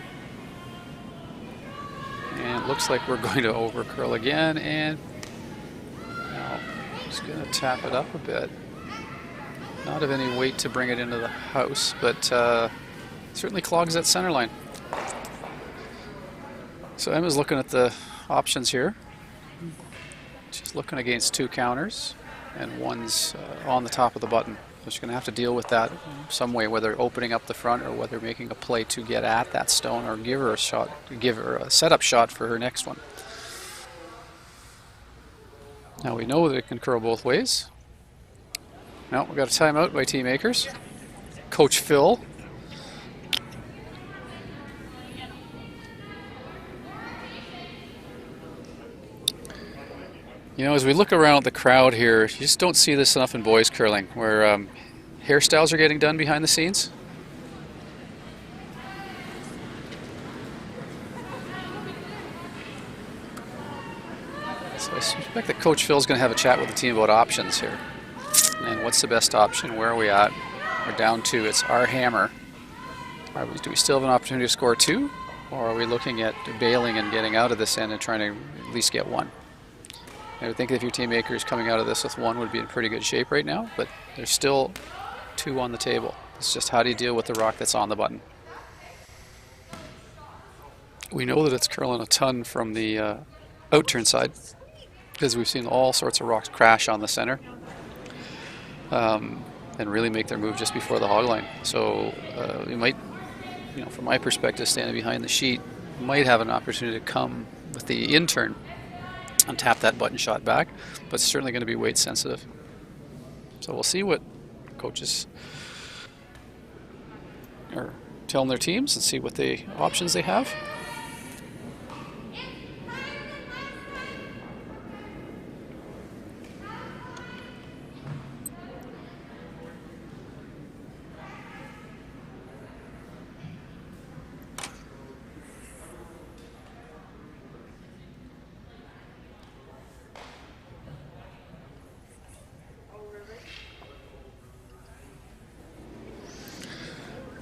Speaker 1: And it looks like we're going to overcurl again, and now just going to tap it up a bit. Not of any weight to bring it into the house, but certainly clogs that center line. So Emma's looking at the options here. She's looking against two counters, and one's on the top of the button. So she's going to have to deal with that some way, whether opening up the front or whether making a play to get at that stone or give her a shot, give her a setup shot for her next one. Now we know that it can curl both ways. Now we've got a timeout by team makers. Coach Phil. You know, as we look around the crowd here, you just don't see this enough in boys curling, where hairstyles are getting done behind the scenes. So I suspect that Coach Phil's going to have a chat with the team about options here. And what's the best option? Where are we at? We're down 2. It's our hammer. Do we still have an opportunity to score 2? Or are we looking at bailing and getting out of this end and trying to at least get 1? I would think if your team maker is coming out of this with 1 would be in pretty good shape right now, but there's still 2 on the table. It's just how do you deal with the rock that's on the button? We know that it's curling a ton from the out turn side, because we've seen all sorts of rocks crash on the center and really make their move just before the hog line. So we might, you know, from my perspective, standing behind the sheet, might have an opportunity to come with the in turn and tap that button shot back, but it's certainly going to be weight sensitive. So we'll see what coaches are telling their teams and see what the options they have.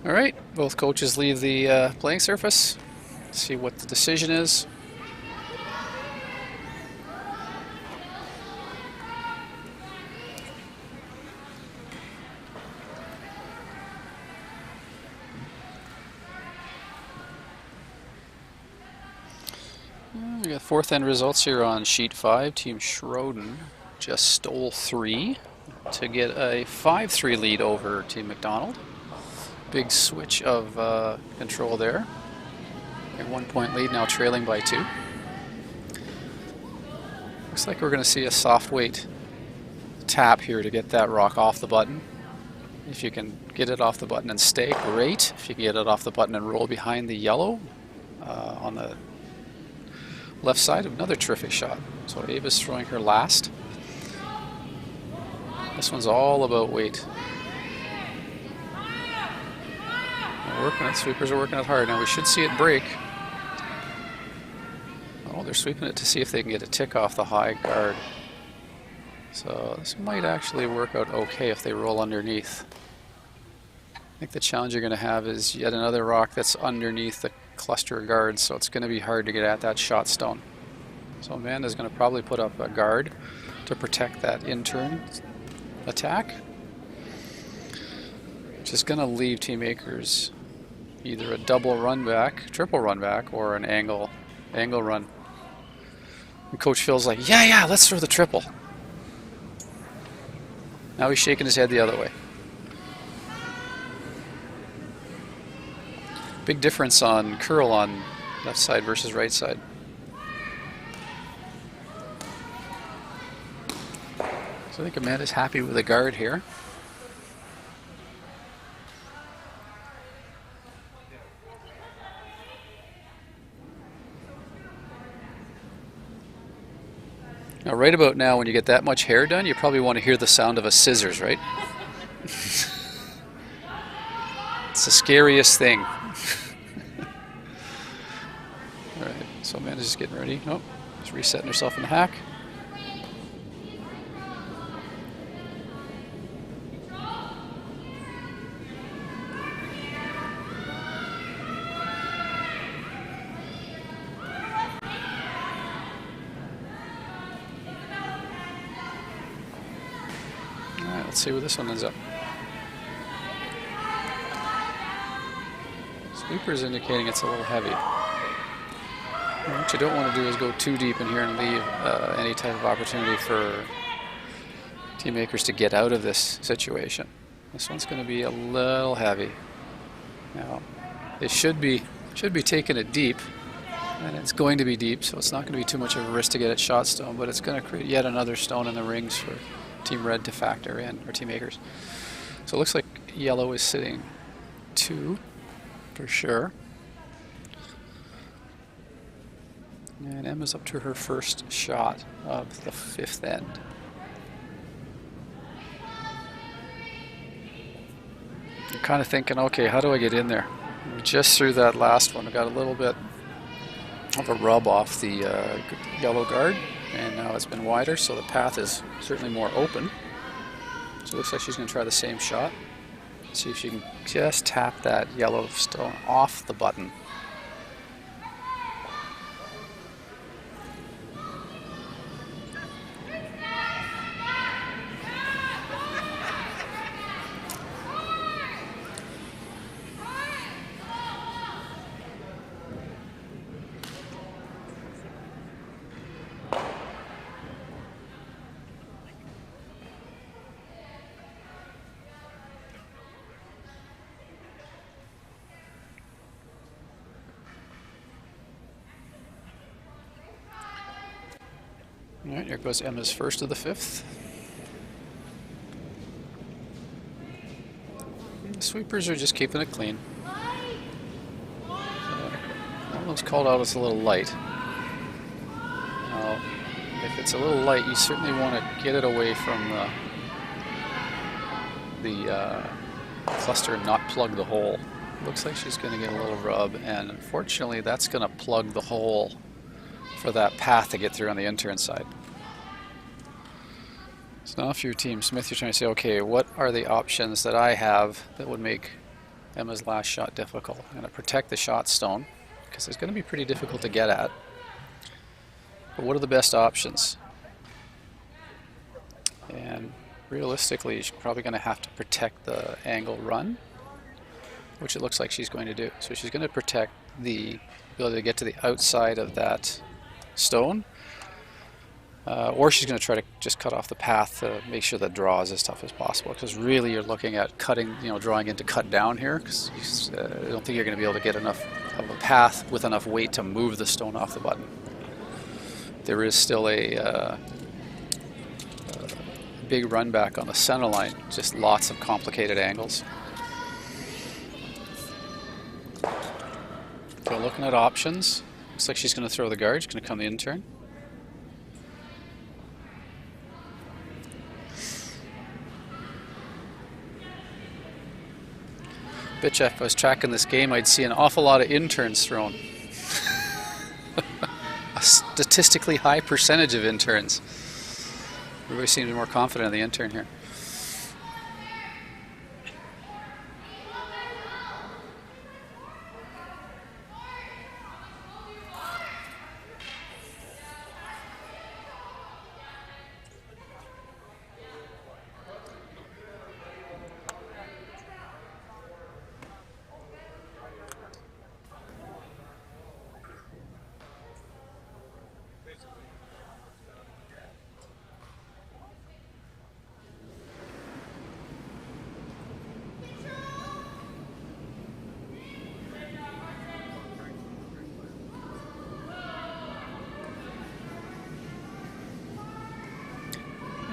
Speaker 1: All right, both coaches leave the playing surface. See what the decision is. We got fourth end results here on sheet 5. Team Schroden just stole 3 to get a 5-3 lead over Team McDonald. Big switch of control there. A 1-point lead, now trailing by 2. Looks like we're going to see a soft weight tap here to get that rock off the button. If you can get it off the button and stay, great. If you can get it off the button and roll behind the yellow on the left side, another terrific shot. So Ava's throwing her last. This one's all about weight. Working it. Sweepers are working it hard. Now we should see it break. Oh, they're sweeping it to see if they can get a tick off the high guard. So this might actually work out okay if they roll underneath. I think the challenge you're going to have is yet another rock that's underneath the cluster of guards, so it's going to be hard to get at that shot stone. So Amanda's going to probably put up a guard to protect that in-turn attack, which is going to leave team makers either a double run back, triple run back, or an angle run. And Coach Phil's like, yeah, let's throw the triple. Now he's shaking his head the other way. Big difference on curl on left side versus right side. So I think Amanda's happy with the guard here. Now, right about now, when you get that much hair done, you probably want to hear the sound of a scissors, right? It's the scariest thing. All right, so Amanda's just getting ready. Nope, just resetting herself in the hack. All right, let's see where this one ends up. Sweeper's indicating it's a little heavy. What you don't want to do is go too deep in here and leave any type of opportunity for team makers to get out of this situation. This one's going to be a little heavy. Now, they should be taking it deep, and it's going to be deep, so it's not going to be too much of a risk to get it shot stone, but it's going to create yet another stone in the rings for Team Red to factor in, or team makers. So it looks like yellow is sitting 2 for sure. And Emma's up to her first shot of the 5th end. You're kind of thinking, okay, how do I get in there? We just threw that last one. I got a little bit of a rub off the yellow guard, and now it's been wider, so the path is certainly more open. So it looks like she's going to try the same shot. See if she can just tap that yellow stone off the button. All right, here goes Emma's first of the 5th. The sweepers are just keeping it clean. That one's called out as a little light. Now, if it's a little light, you certainly want to get it away from the cluster and not plug the hole. Looks like she's going to get a little rub, and unfortunately that's going to plug the hole for that path to get through on the intern side. So now if you're Team Smith, you're trying to say, okay, what are the options that I have that would make Emma's last shot difficult? I'm going to protect the shot stone, because it's going to be pretty difficult to get at. But what are the best options? And realistically, she's probably going to have to protect the angle run, which it looks like she's going to do. So she's going to protect the ability to get to the outside of that stone, or she's going to try to just cut off the path to make sure the draw is as tough as possible, because really you're looking at cutting, drawing into cut down here, because I don't think you're going to be able to get enough of a path with enough weight to move the stone off the button. There is still a big run back on the center line, just lots of complicated angles. So looking at options, looks like she's going to throw the guard. She's going to come the intern. Bet you if I was tracking this game, I'd see an awful lot of interns thrown. A statistically high percentage of interns. Everybody seems more confident in the intern here.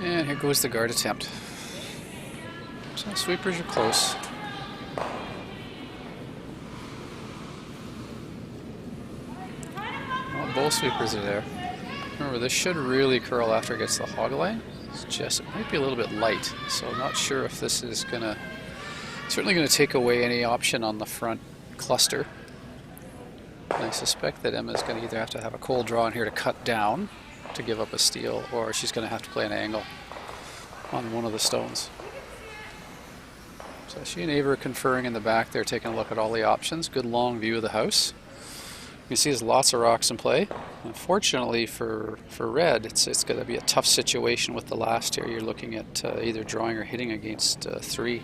Speaker 1: And here goes the guard attempt. So sweepers are close. Well, both sweepers are there. Remember, this should really curl after it gets to the hog line. It's just, it might be a little bit light, so I'm not sure if this is gonna, certainly gonna take away any option on the front cluster. And I suspect that Emma's gonna either have to have a cold draw in here to cut down to give up a steal, or she's gonna have to play an angle on one of the stones. So she and Ava are conferring in the back there, taking a look at all the options. Good long view of the house. You can see there's lots of rocks in play. Unfortunately for red, it's going to be a tough situation with the last here. You're looking at either drawing or hitting against 3.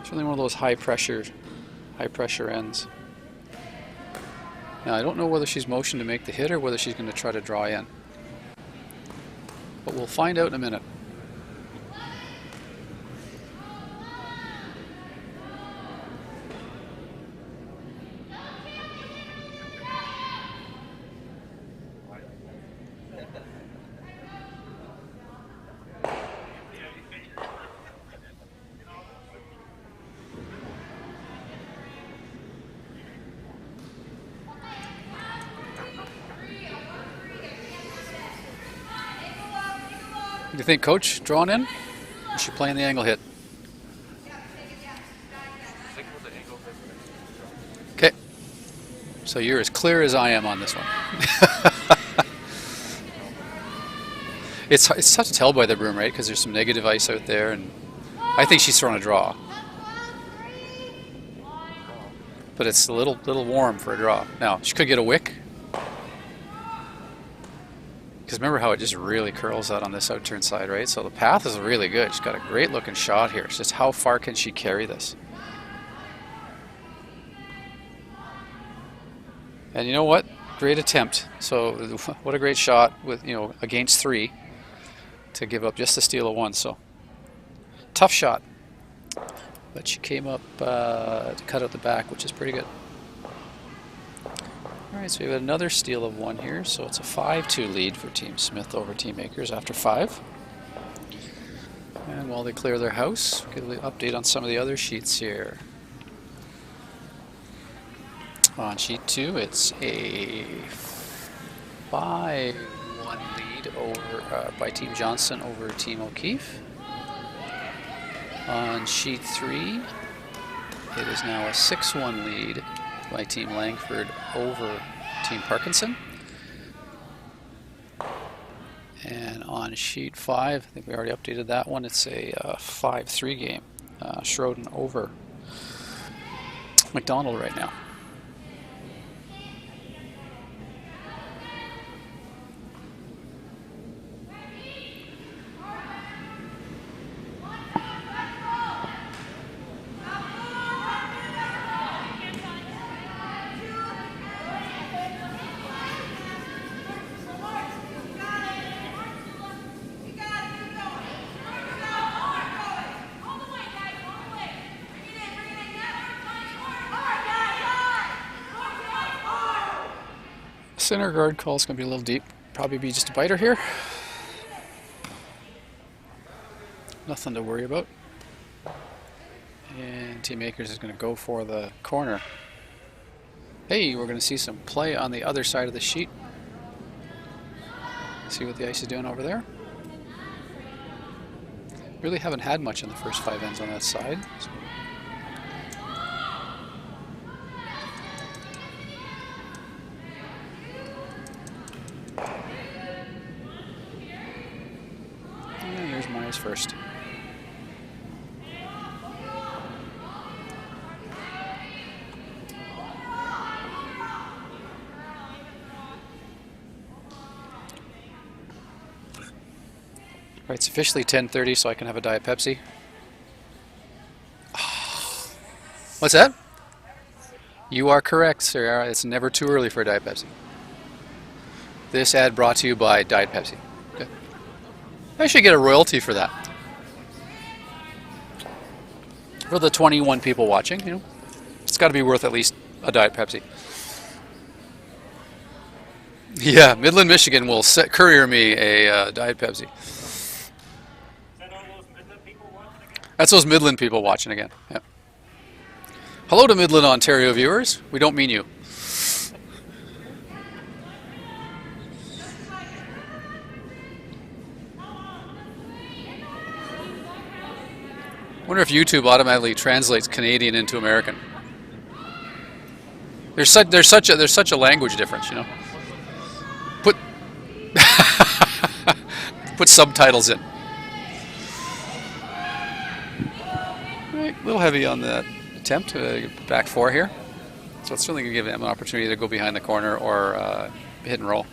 Speaker 1: Certainly one of those high pressure ends. Now I don't know whether she's motioned to make the hit or whether she's going to try to draw in. But we'll find out in a minute. Do you think, Coach, drawn in? Or is she playing the angle hit? Okay. So you're as clear as I am on this one. It's tough to tell by the broom, right? Because there's some negative ice out there, and I think she's throwing a draw. But it's a little warm for a draw. Now, she could get a wick. Because remember how it just really curls out on this outturn side, right? So the path is really good. She's got a great looking shot here. It's just how far can she carry this? And you know what? Great attempt. So what a great shot with, you know, against 3 to give up just a steal of 1. So tough shot. But she came up to cut out the back, which is pretty good. Alright, so we have another steal of 1 here, so it's a 5-2 lead for Team Smith over Team Akers after 5. And while they clear their house, get an update on some of the other sheets here. On sheet 2, it's a 5-1 lead over by Team Johnson over Team O'Keefe. On sheet 3, it is now a 6-1 lead by Team Langford over Team Parkinson. And on sheet 5, I think we already updated that one, it's a 5-3 game. Schroden over McDonald right now. Center guard call is going to be a little deep. Probably be just a biter here. Nothing to worry about. And Team Akers is going to go for the corner. Hey, we're going to see some play on the other side of the sheet. See what the ice is doing over there. Really haven't had much in the first 5 ends on that side. So first. Right, it's officially 10:30, so I can have a Diet Pepsi. What's that? You are correct, sir. It's never too early for a Diet Pepsi. This ad brought to you by Diet Pepsi. Okay. I should get a royalty for that. For the 21 people watching, you know, it's got to be worth at least a Diet Pepsi. Yeah, Midland, Michigan will courier me a Diet Pepsi.
Speaker 2: Is that all those Midland people watching again?
Speaker 1: That's those Midland people watching again. Yeah. Hello to Midland, Ontario viewers. We don't mean you. I wonder if YouTube automatically translates Canadian into American. There's such a language difference, you know. Put put subtitles in. Right, a little heavy on that attempt. Back 4 here, so it's certainly going to give them an opportunity to go behind the corner or hit and roll.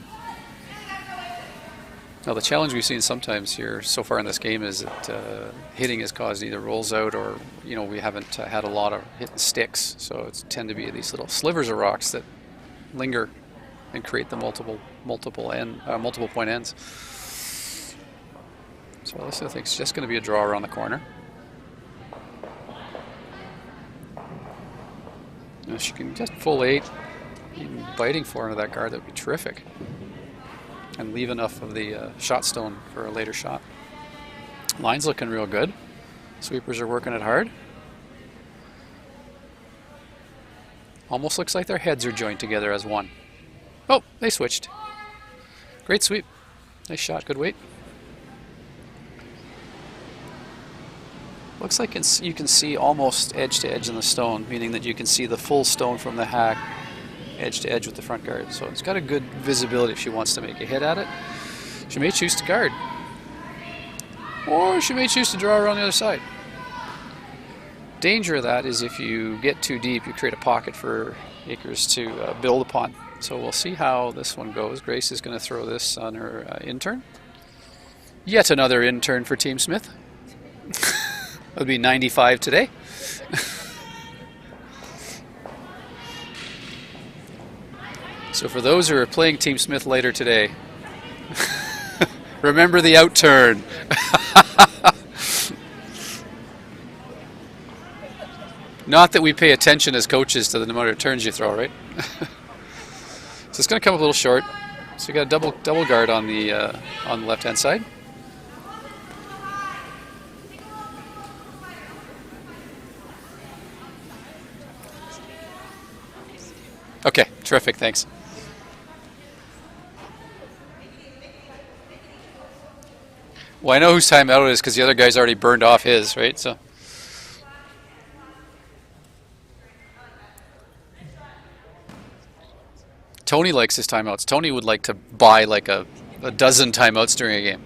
Speaker 1: Now the challenge we've seen sometimes here so far in this game is that hitting has caused either rolls out or we haven't had a lot of hitting sticks, so it's tend to be these little slivers of rocks that linger and create the multiple point ends. So this I think is just going to be a draw around the corner. If she can just full 8, even biting 4 into that guard, that would be terrific. And leave enough of the shot stone for a later shot. Line's looking real good. Sweepers are working it hard. Almost looks like their heads are joined together as one. Oh, they switched. Great sweep. Nice shot, good weight. Looks like you can see almost edge to edge in the stone, meaning that you can see the full stone from the hack edge to edge with the front guard. So it's got a good visibility if she wants to make a hit at it. She may choose to guard. Or she may choose to draw around the other side. Danger of that is if you get too deep, you create a pocket for Akers to build upon. So we'll see how this one goes. Grace is going to throw this on her intern. Yet another intern for Team Smith. That'll be 95 today. So for those who are playing Team Smith later today, remember the out turn. Not that we pay attention as coaches to the number of turns you throw, right? So it's going to come up a little short. So you got a double guard on the left-hand side. Okay, terrific, thanks. Well, I know whose timeout it is because the other guy's already burned off his, right? So. Tony likes his timeouts. Tony would like to buy like a dozen timeouts during a game.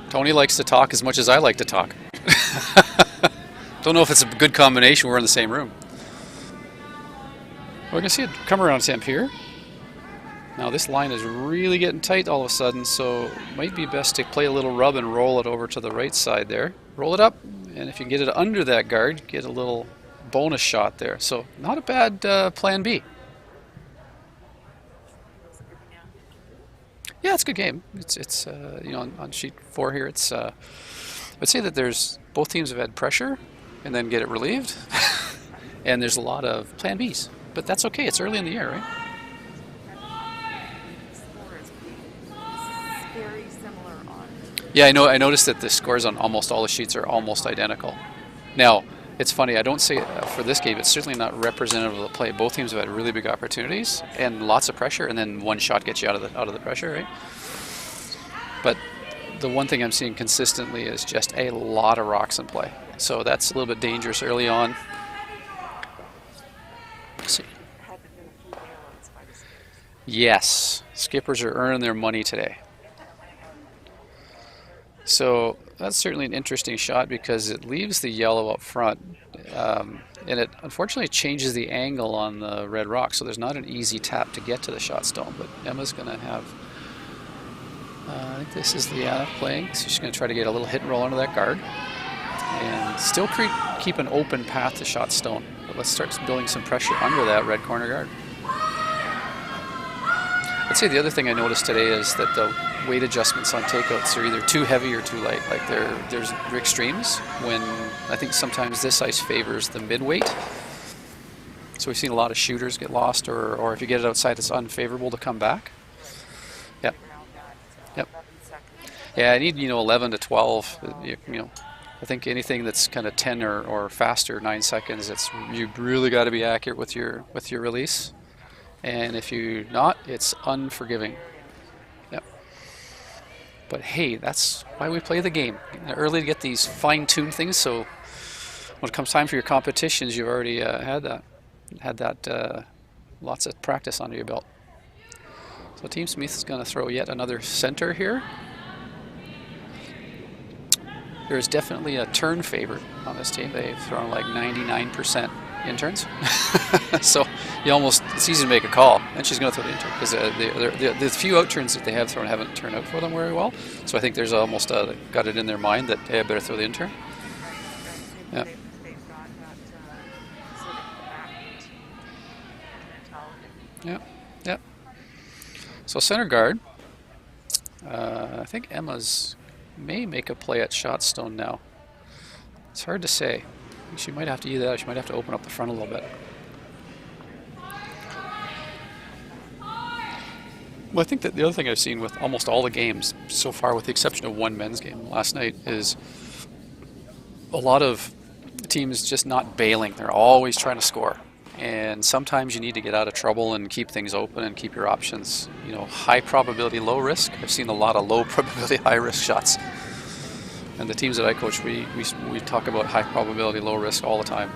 Speaker 1: Tony likes to talk as much as I like to talk. Don't know if it's a good combination. We're in the same room. We're going to see it come around temp here. Now this line is really getting tight all of a sudden, so it might be best to play a little rub and roll it over to the right side there. Roll it up, and if you can get it under that guard, get a little bonus shot there. So not a bad plan B. Yeah, it's a good game. It's on sheet 4 here, it's I would say that both teams have had pressure and then get it relieved, and there's a lot of plan Bs, but that's okay. It's early in the year, right? Yeah, I know. I noticed that the scores on almost all the sheets are almost identical. Now, it's funny. I don't say for this game. It's certainly not representative of the play. Both teams have had really big opportunities and lots of pressure, and then one shot gets you out of the pressure, right? But the one thing I'm seeing consistently is just a lot of rocks in play. So that's a little bit dangerous early on. Let's see. Yes, skippers are earning their money today. So that's certainly an interesting shot because it leaves the yellow up front, and it unfortunately changes the angle on the red rock, so there's not an easy tap to get to the shot stone, but Emma's going to have, I think this is Liana playing, so she's going to try to get a little hit and roll under that guard, and still keep an open path to shot stone, but let's start building some pressure under that red corner guard. I'd say the other thing I noticed today is that the weight adjustments on takeouts are either too heavy or too light. Like there's extremes when I think sometimes this ice favors the mid-weight, So we've seen a lot of shooters get lost, or if you get it outside, it's unfavorable to come back. Yep. Yep. Yeah, I need 11 to 12. I think anything that's kind of 10 or faster, 9 seconds, you really got to be accurate with your release. And if you're not, it's unforgiving. Yep. But hey, that's why we play the game. Early to get these fine-tuned things, so when it comes time for your competitions, you've already had that lots of practice under your belt. So Team Smith is going to throw yet another center here. There's definitely a turn favorite on this team. They've thrown like 99% interns. So it's easy to make a call. And she's going to throw the intern because the few out turns that they have thrown haven't turned out for them very well. So I think there's almost got it in their mind that, hey, I better throw the intern. Yeah. Yeah. Yeah. So center guard. I think Emma's may make a play at Shotstone now. It's hard to say. She might have to either that or she might have to open up the front a little bit. Well, I think that the other thing I've seen with almost all the games so far, with the exception of one men's game last night, is a lot of teams just not bailing. They're always trying to score. And sometimes you need to get out of trouble and keep things open and keep your options, high probability, low risk. I've seen a lot of low probability, high risk shots. And the teams that I coach, we talk about high probability, low risk all the time.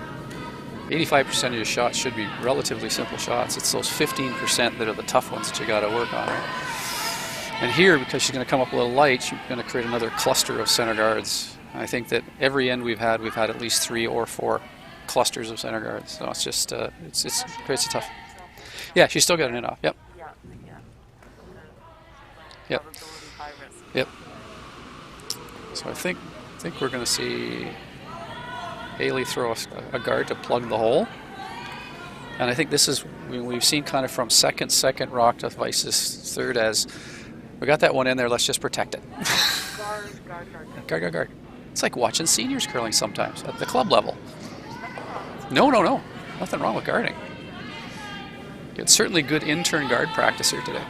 Speaker 1: 85% of your shots should be relatively simple shots. It's those 15% that are the tough ones that you got to work on. Right? And here, because she's going to come up a little light, she's going to create another cluster of center guards. I think that every end we've had at least 3 or 4 clusters of center guards. So it's just it creates a tough. Yeah, she's still got an in off. Yep. Yep. Yep. So I think we're going to see Haley throw a guard to plug the hole. And I think this is, we've seen kind of from second rock to Vice's third as, we got that one in there, let's just protect it. Guard. It's like watching seniors curling sometimes at the club level. No. Nothing wrong with guarding. It's certainly good intern guard practice here today.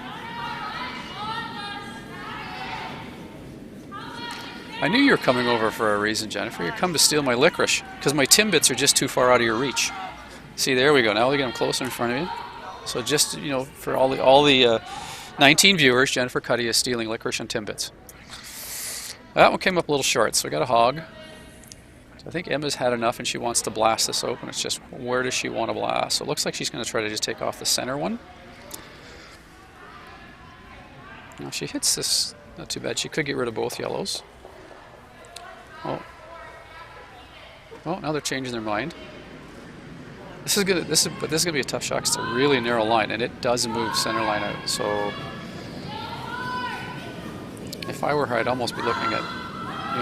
Speaker 1: I knew you were coming over for a reason, Jennifer. You come to steal my licorice because my Timbits are just too far out of your reach. See, there we go. Now we get them closer in front of you. So just, for all the 19 viewers, Jennifer Cuddy is stealing licorice and Timbits. That one came up a little short, so we got a hog. So I think Emma's had enough and she wants to blast this open. It's just, where does she want to blast? So it looks like she's going to try to just take off the center one. Now she hits this, not too bad. She could get rid of both yellows. Oh, now they're changing their mind. This is gonna be a tough shot. It's a really narrow line, and it does move center line out. So if I were her, I'd almost be looking at,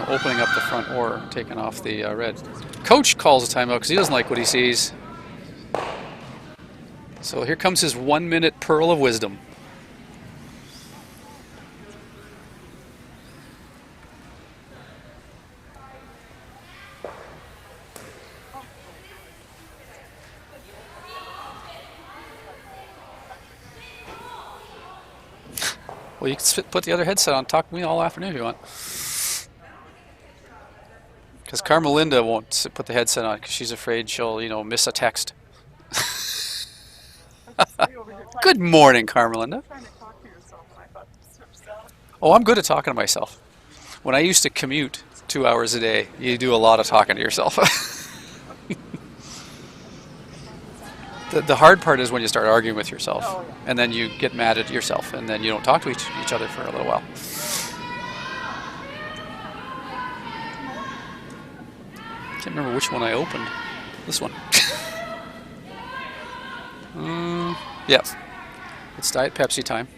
Speaker 1: opening up the front or taking off the red. Coach calls a timeout because he doesn't like what he sees. So here comes his 1-minute pearl of wisdom. Well, you can put the other headset on, talk to me all afternoon if you want. Because Carmelinda won't put the headset on because she's afraid she'll, miss a text. Good morning, Carmelinda. Oh, I'm good at talking to myself. When I used to commute 2 hours a day, you do a lot of talking to yourself. The hard part is when you start arguing with yourself, and then you get mad at yourself, and then you don't talk to each other for a little while. Can't remember which one I opened. This one. Yep. It's Diet Pepsi time.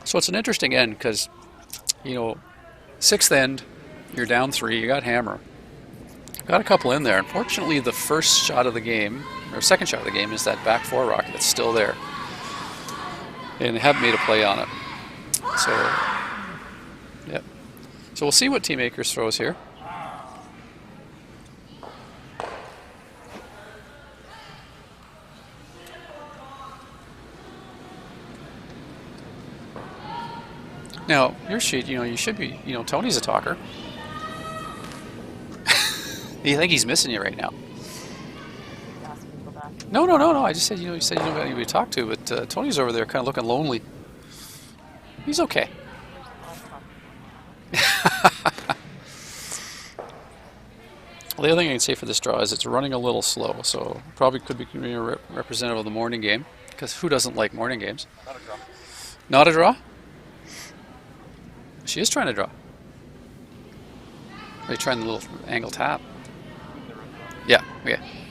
Speaker 1: So it's an interesting end because, 6th end, you're down 3, you got hammer. Got a couple in there. Unfortunately, the first shot of the game, or second shot of the game, is that back 4 rocket that's still there. And they haven't made a play on it. So, yep. So we'll see what Team Akers throws here. Now, your sheet, you should be, Tony's a talker. You think he's missing you right now? No. I just said, you said you don't have anybody to talk to, but Tony's over there kind of looking lonely. He's okay. Well, the other thing I can say for this draw is it's running a little slow, so probably could be representative of the morning game, because who doesn't like morning games?
Speaker 2: Not a draw.
Speaker 1: Not a draw? She is trying to draw. Are you trying the little angle tap? Yeah.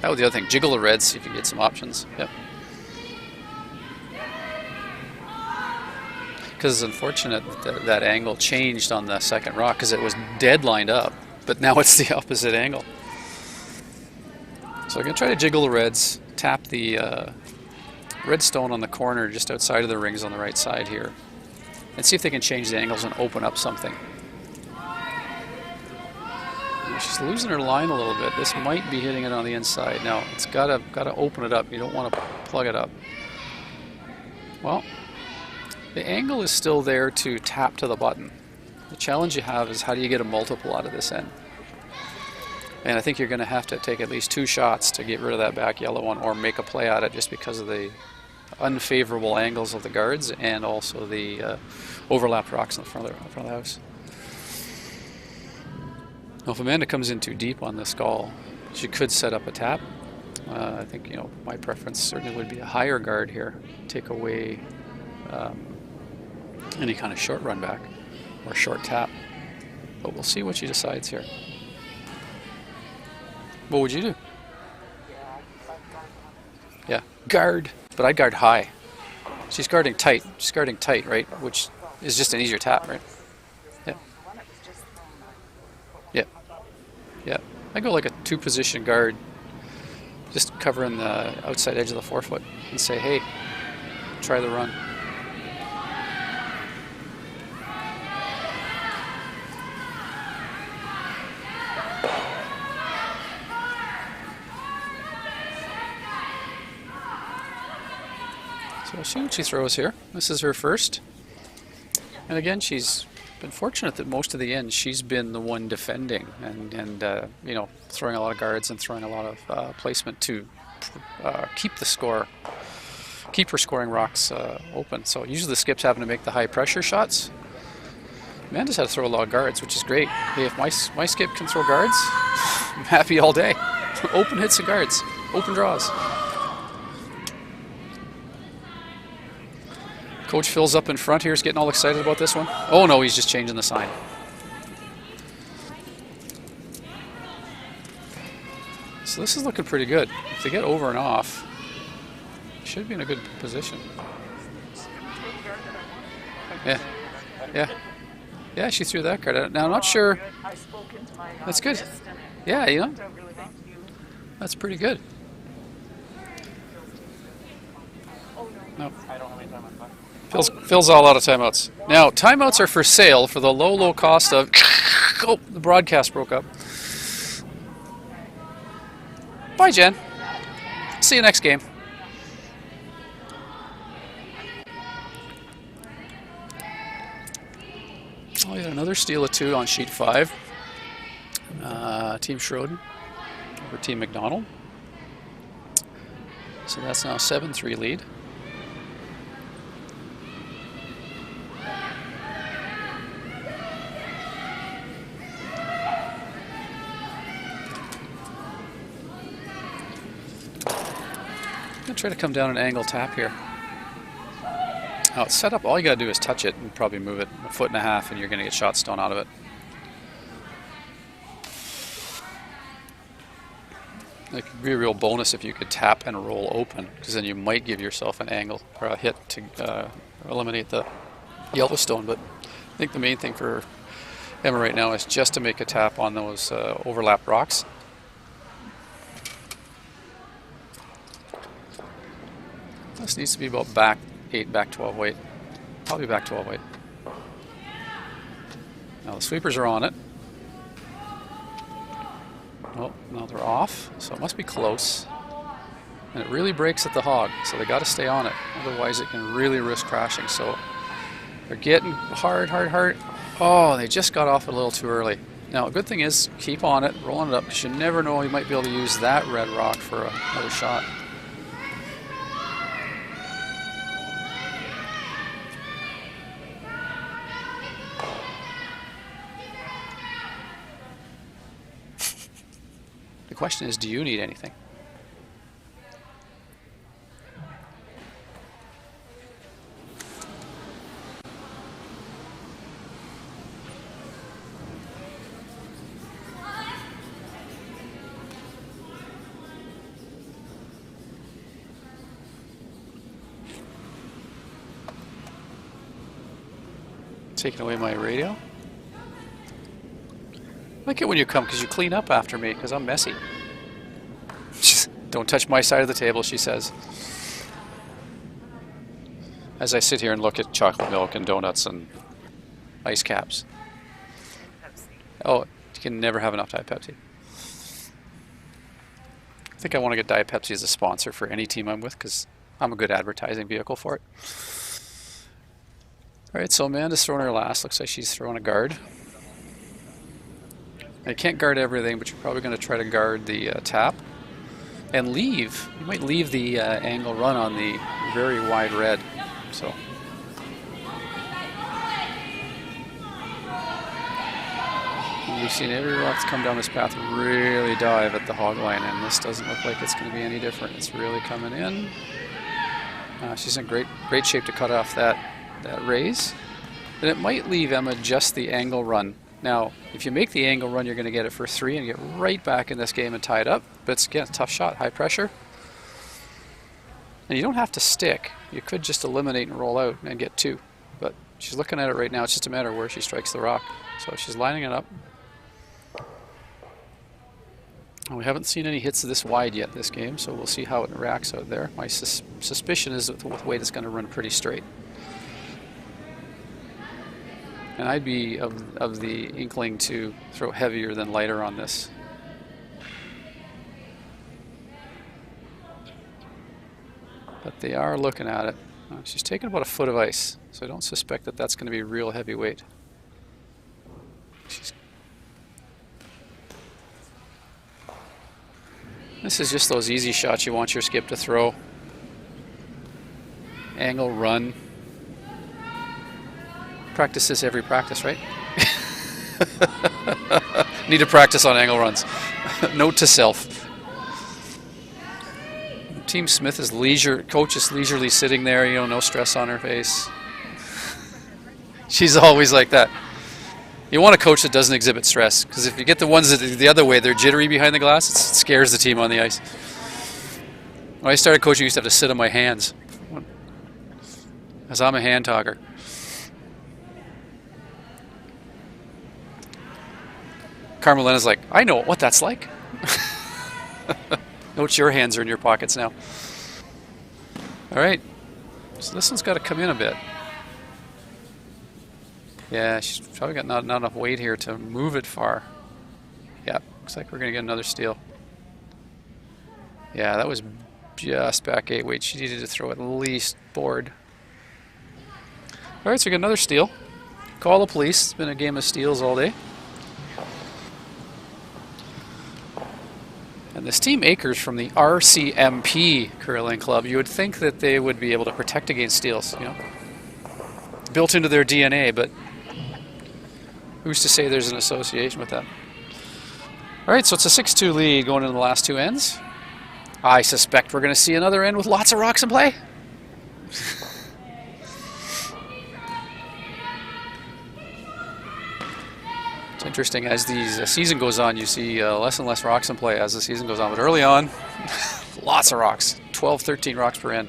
Speaker 1: That was the other thing. Jiggle the reds, see if you get some options. Yep. Because it's unfortunate that that angle changed on the second rock, because it was dead lined up, but now it's the opposite angle. So I'm going to try to jiggle the reds, tap the red stone on the corner just outside of the rings on the right side here, and see if they can change the angles and open up something. She's losing her line a little bit. This might be hitting it on the inside. Now it's gotta open it up. You don't want to plug it up. Well, the angle is still there to tap to the button. The challenge you have is how do you get a multiple out of this end? And I think you're going to have to take at least 2 shots to get rid of that back yellow one, or make a play at it, just because of the unfavorable angles of the guards and also the overlapped rocks in the front of the house. Now, if Amanda comes in too deep on this call, she could set up a tap. I think my preference certainly would be a higher guard here, take away any kind of short run back or short tap. But we'll see what she decides here. What would you do? Yeah, guard. But I'd guard high. She's guarding tight. She's guarding tight, right? Which is just an easier tap, right? Yeah. Yeah. I go like a 2-position guard, just covering the outside edge of the forefoot, and say, hey, try the run. So we'll see what she throws here. This is her first. And again, she's been fortunate that most of the end she's been the one defending and throwing a lot of guards and throwing a lot of placement to keep her scoring rocks open. So usually the skips happen to make the high pressure shots. Amanda's had to throw a lot of guards, which is great. Hey, if my skip can throw guards, I'm happy all day. Open hits and guards, open draws. Coach Phil's up in front here. He's getting all excited about this one. Oh no, he's just changing the sign. So this is looking pretty good. If they get over and off, should be in a good position. Yeah, she threw that card out. Now I'm not sure. That's good. Yeah, that's pretty good. No. Phil's all out of timeouts. Now, timeouts are for sale for the low cost of... Oh, the broadcast broke up. Bye, Jen. See you next game. Oh, yeah, another steal of 2 on sheet 5. Team Schroden over Team McDonald. So that's now 7-3 lead. I'm going to try to come down an angle tap here. Now it's set up, all you got to do is touch it and probably move it 1.5 feet and you're going to get shot stone out of it. It could be a real bonus if you could tap and roll open, because then you might give yourself an angle or a hit to eliminate the Yellowstone. But I think the main thing for Emma right now is just to make a tap on those overlapped rocks. This needs to be about back 8, back 12 weight. Probably back 12 weight. Now the sweepers are on it. Oh, now they're off, so it must be close. And it really breaks at the hog, so they got to stay on it. Otherwise it can really risk crashing. So They're getting hard, hard, hard. Oh, they just got off a little too early. Now, a good thing is keep on it, rolling it up, because you never know, you might be able to use that red rock for another shot. The question is, do you need anything? Taking away my radio. I like it when you come because you clean up after me because I'm messy. Don't touch my side of the table, she says. As I sit here and look at chocolate milk and donuts and ice caps.
Speaker 3: Pepsi.
Speaker 1: Oh, you can never have enough Diet Pepsi. I think I want to get Diet Pepsi as a sponsor for any team I'm with because I'm a good advertising vehicle for it. Alright, so Amanda's throwing her last. Looks like she's throwing a guard. You can't guard everything, but you're probably going to try to guard the tap. And leave. You might leave the angle run on the very wide red. So. We've seen every rock that's come down this path really dive at the hog line, and this doesn't look like it's going to be any different. It's really coming in. She's in great shape to cut off that raise. Then it might leave Emma just the angle run. Now, if you make the angle run, you're going to get it for 3 and get right back in this game and tie it up. But it's, again, a tough shot, high pressure. And you don't have to stick. You could just eliminate and roll out and get 2. But she's looking at it right now. It's just a matter of where she strikes the rock. So she's lining it up. And we haven't seen any hits this wide yet this game, so we'll see how it reacts out there. My suspicion is that with weight it's going to run pretty straight. And I'd be of the inkling to throw heavier than lighter on this. But they are looking at it. She's taking about a foot of ice, so I don't suspect that that's going to be real heavy weight. This is just those easy shots you want your skip to throw. Angle, run. Practice this every practice, right? Need to practice on angle runs. Note to self. Team Smith is coach is leisurely sitting there, you know, no stress on her face. She's always like that. You want a coach that doesn't exhibit stress, because if you get the ones that the other way, they're jittery behind the glass, it scares the team on the ice. When I started coaching, I used to have to sit on my hands, as I'm a hand talker. Carmelina's like, I know what that's like. Note your hands are in your pockets now. All right, so this one's got to come in a bit. Yeah, she's probably got not enough weight here to move it far. Yeah, looks like we're going to get another steal. Yeah, that was just back 8 weight. She needed to throw at least board. All right, so we got another steal. Call the police. It's been a game of steals all day. And this Team Akers from the RCMP Curling Club, you would think that they would be able to protect against steals, you know, built into their DNA, but who's to say there's an association with that? All right, so it's a 6-2 lead going into the last 2 ends. I suspect we're going to see another end with lots of rocks in play. It's interesting, as the season goes on, you see less and less rocks in play as the season goes on. But early on, lots of rocks, 12, 13 rocks per end.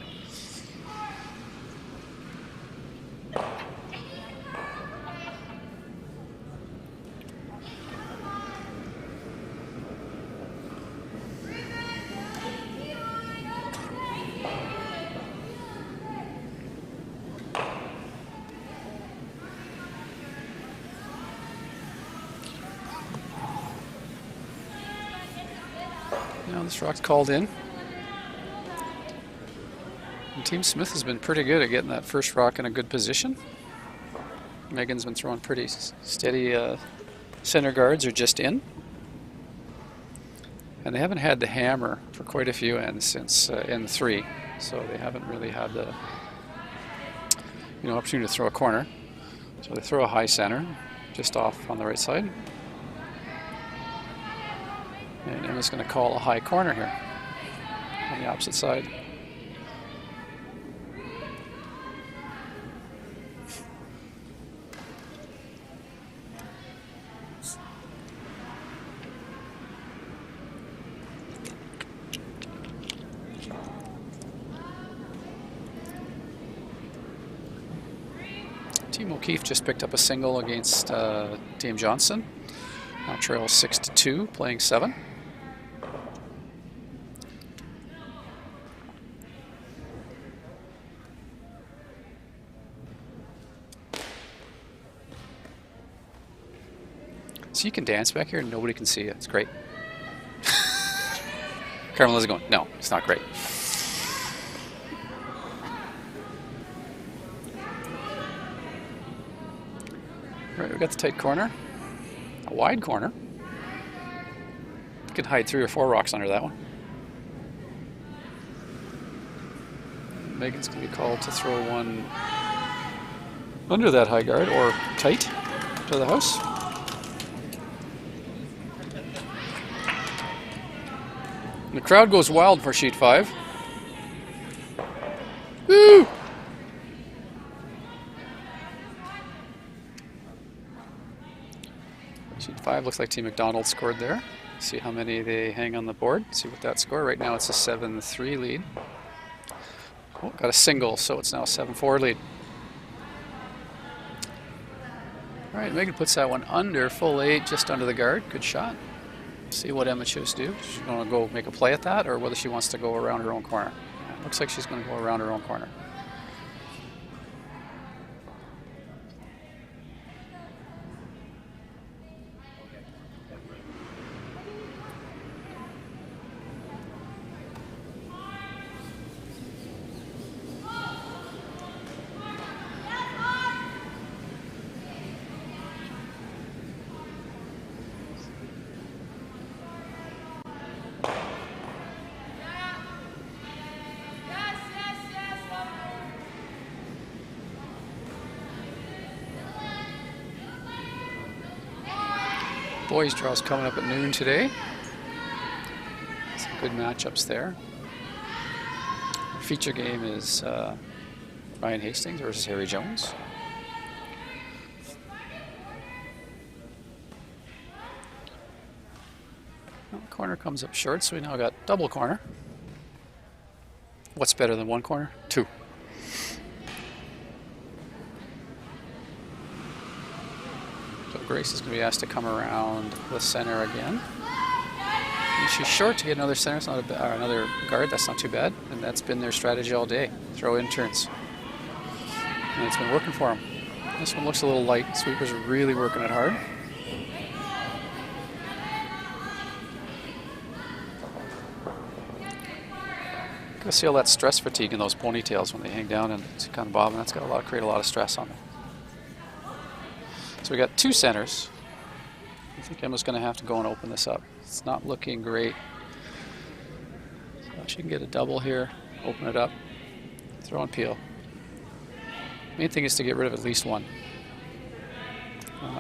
Speaker 1: Now this rock's called in. And Team Smith has been pretty good at getting that first rock in a good position. Megan's been throwing pretty steady. Center guards are just in. And they haven't had the hammer for quite a few ends since N3. So they haven't really had the opportunity to throw a corner. So they throw a high center just off on the right side. And Emma's going to call a high corner here on the opposite side. Team O'Keefe just picked up a single against Team Johnson. Now trails 6-2, playing 7. So you can dance back here and nobody can see you. It's great. Carmela's going, no, it's not great. Right, we've got the tight corner. A wide corner. You can hide 3 or 4 rocks under that one. Megan's going to be called to throw one under that high guard or tight to the house. And the crowd goes wild for sheet 5. Woo! Sheet 5 looks like Team McDonald scored there. See how many they hang on the board. See what that score. Right now it's a 7-3 lead. Oh, got a single, so it's now a 7-4 lead. All right, Megan puts that one under full 8, just under the guard. Good shot. See what Emma chose to do. She's going to go make a play at that, or whether she wants to go around her own corner. Yeah, looks like she's going to go around her own corner. Boys draws coming up at noon today. Some good matchups there. Our feature game is Ryan Hastings versus Harry Jones. Well, corner comes up short, so we now got double corner. What's better than one corner? 2. Grace is going to be asked to come around the center again. And she's short to get another center, it's not or another guard, that's not too bad. And that's been their strategy all day, throw interns. And it's been working for them. This one looks a little light. Sweepers are really working it hard. You can see all that stress fatigue in those ponytails when they hang down and kind of bob, and that's got create a lot of stress on them. So we got 2 centers. I think Emma's going to have to go and open this up. It's not looking great. So she can get a double here, open it up, throw and peel. Main thing is to get rid of at least one.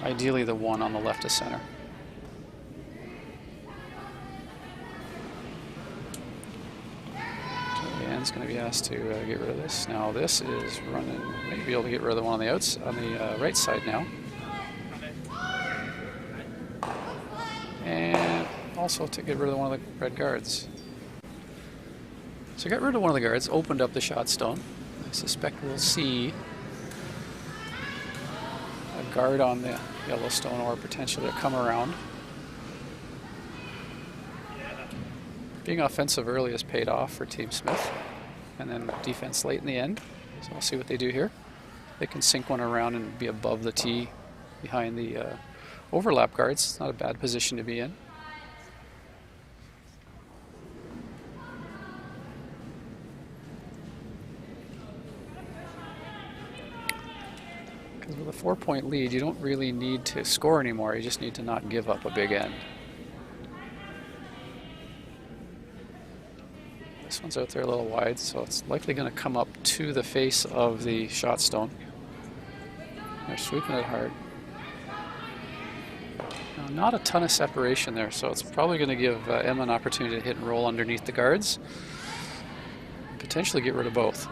Speaker 1: Ideally the one on the left of center. So Leanne's going to be asked to get rid of this. Now this is running, maybe able to get rid of the one on the right side now. And also to get rid of one of the red guards. So got rid of one of the guards, opened up the shot stone. I suspect we'll see a guard on the yellow stone or potentially a come around. Being offensive early has paid off for Team Smith. And then defense late in the end. So we'll see what they do here. They can sink one around and be above the tee behind the overlap guards. It's not a bad position to be in. Because we're with a 4-point lead, you don't really need to score anymore. You just need to not give up a big end. This one's out there a little wide, so it's likely going to come up to the face of the shot stone. They're sweeping it hard. Now, not a ton of separation there, so it's probably going to give Emma an opportunity to hit and roll underneath the guards. Potentially get rid of both.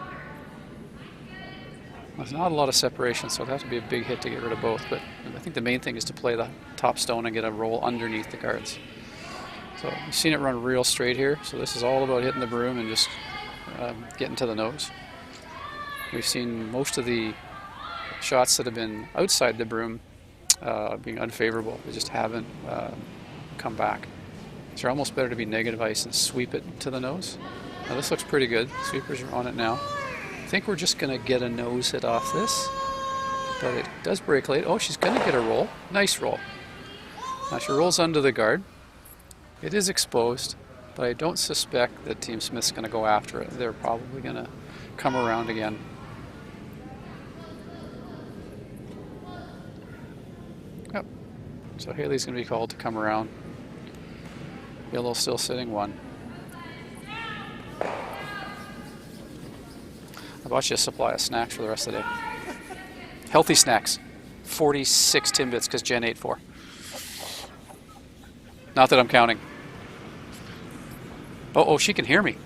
Speaker 1: There's not a lot of separation, so it'd have to be a big hit to get rid of both, but I think the main thing is to play the top stone and get a roll underneath the guards. So you've seen it run real straight here, so this is all about hitting the broom and just getting to the nose. We've seen most of the shots that have been outside the broom being unfavorable. They just haven't come back. So they're almost better to be negative ice and sweep it to the nose. Now this looks pretty good. Sweepers are on it now. I think we're just going to get a nose hit off this, but it does break late. Oh, she's going to get a roll. Nice roll. Now she rolls under the guard. It is exposed, but I don't suspect that Team Smith's going to go after it. They're probably going to come around again. Yep. So Haley's going to be called to come around. Yellow still sitting 1. I bought you a supply of snacks for the rest of the day. Healthy snacks. 46 Timbits because Jen ate 4. Not that I'm counting. Oh, she can hear me.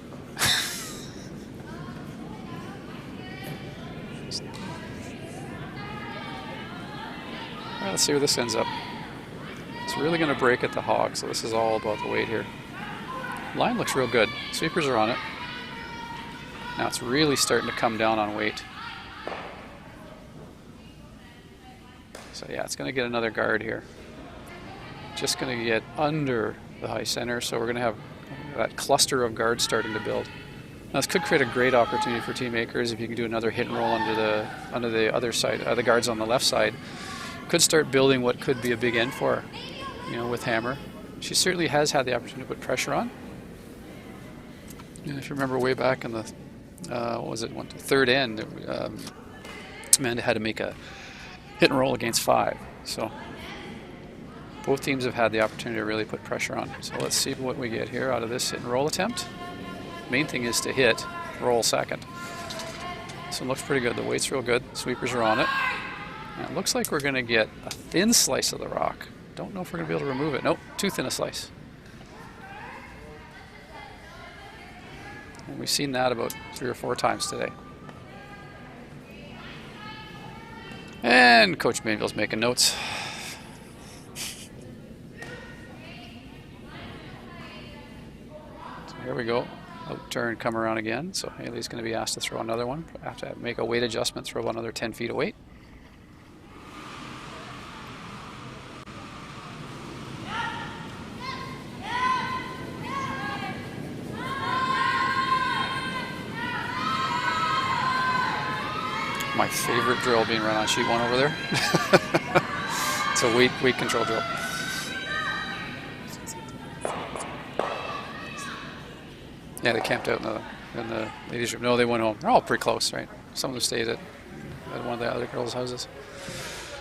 Speaker 1: All right, let's see where this ends up. It's really going to break at the hog, so this is all about the weight here. Line looks real good. Sweepers are on it. Now it's really starting to come down on weight. So yeah, it's going to get another guard here. Just going to get under the high center, so we're going to have that cluster of guards starting to build. Now this could create a great opportunity for Team Akers if you can do another hit and roll under the other side, the guards on the left side. Could start building what could be a big end for her, you know, with Hammer. She certainly has had the opportunity to put pressure on. And if you remember way back in the what was it, third end, Amanda had to make a hit and roll against 5. So both teams have had the opportunity to really put pressure on. So let's see what we get here out of this hit and roll attempt. Main thing is to hit, roll second. This one looks pretty good. The weight's real good. Sweepers are on it. And it looks like we're going to get a thin slice of the rock. Don't know if we're going to be able to remove it. Nope, too thin a slice. And we've seen that about 3 or 4 times today. And Coach Mainville's making notes. So here we go. Out turn, come around again. So Haley's going to be asked to throw another one. Have to make a weight adjustment, throw another 10 feet of weight. My favorite drill being run on sheet 1 over there. It's a weight control drill. Yeah, they camped out in the ladies' room. No, they went home. They're all pretty close, right? Some of them stayed at one of the other girls' houses.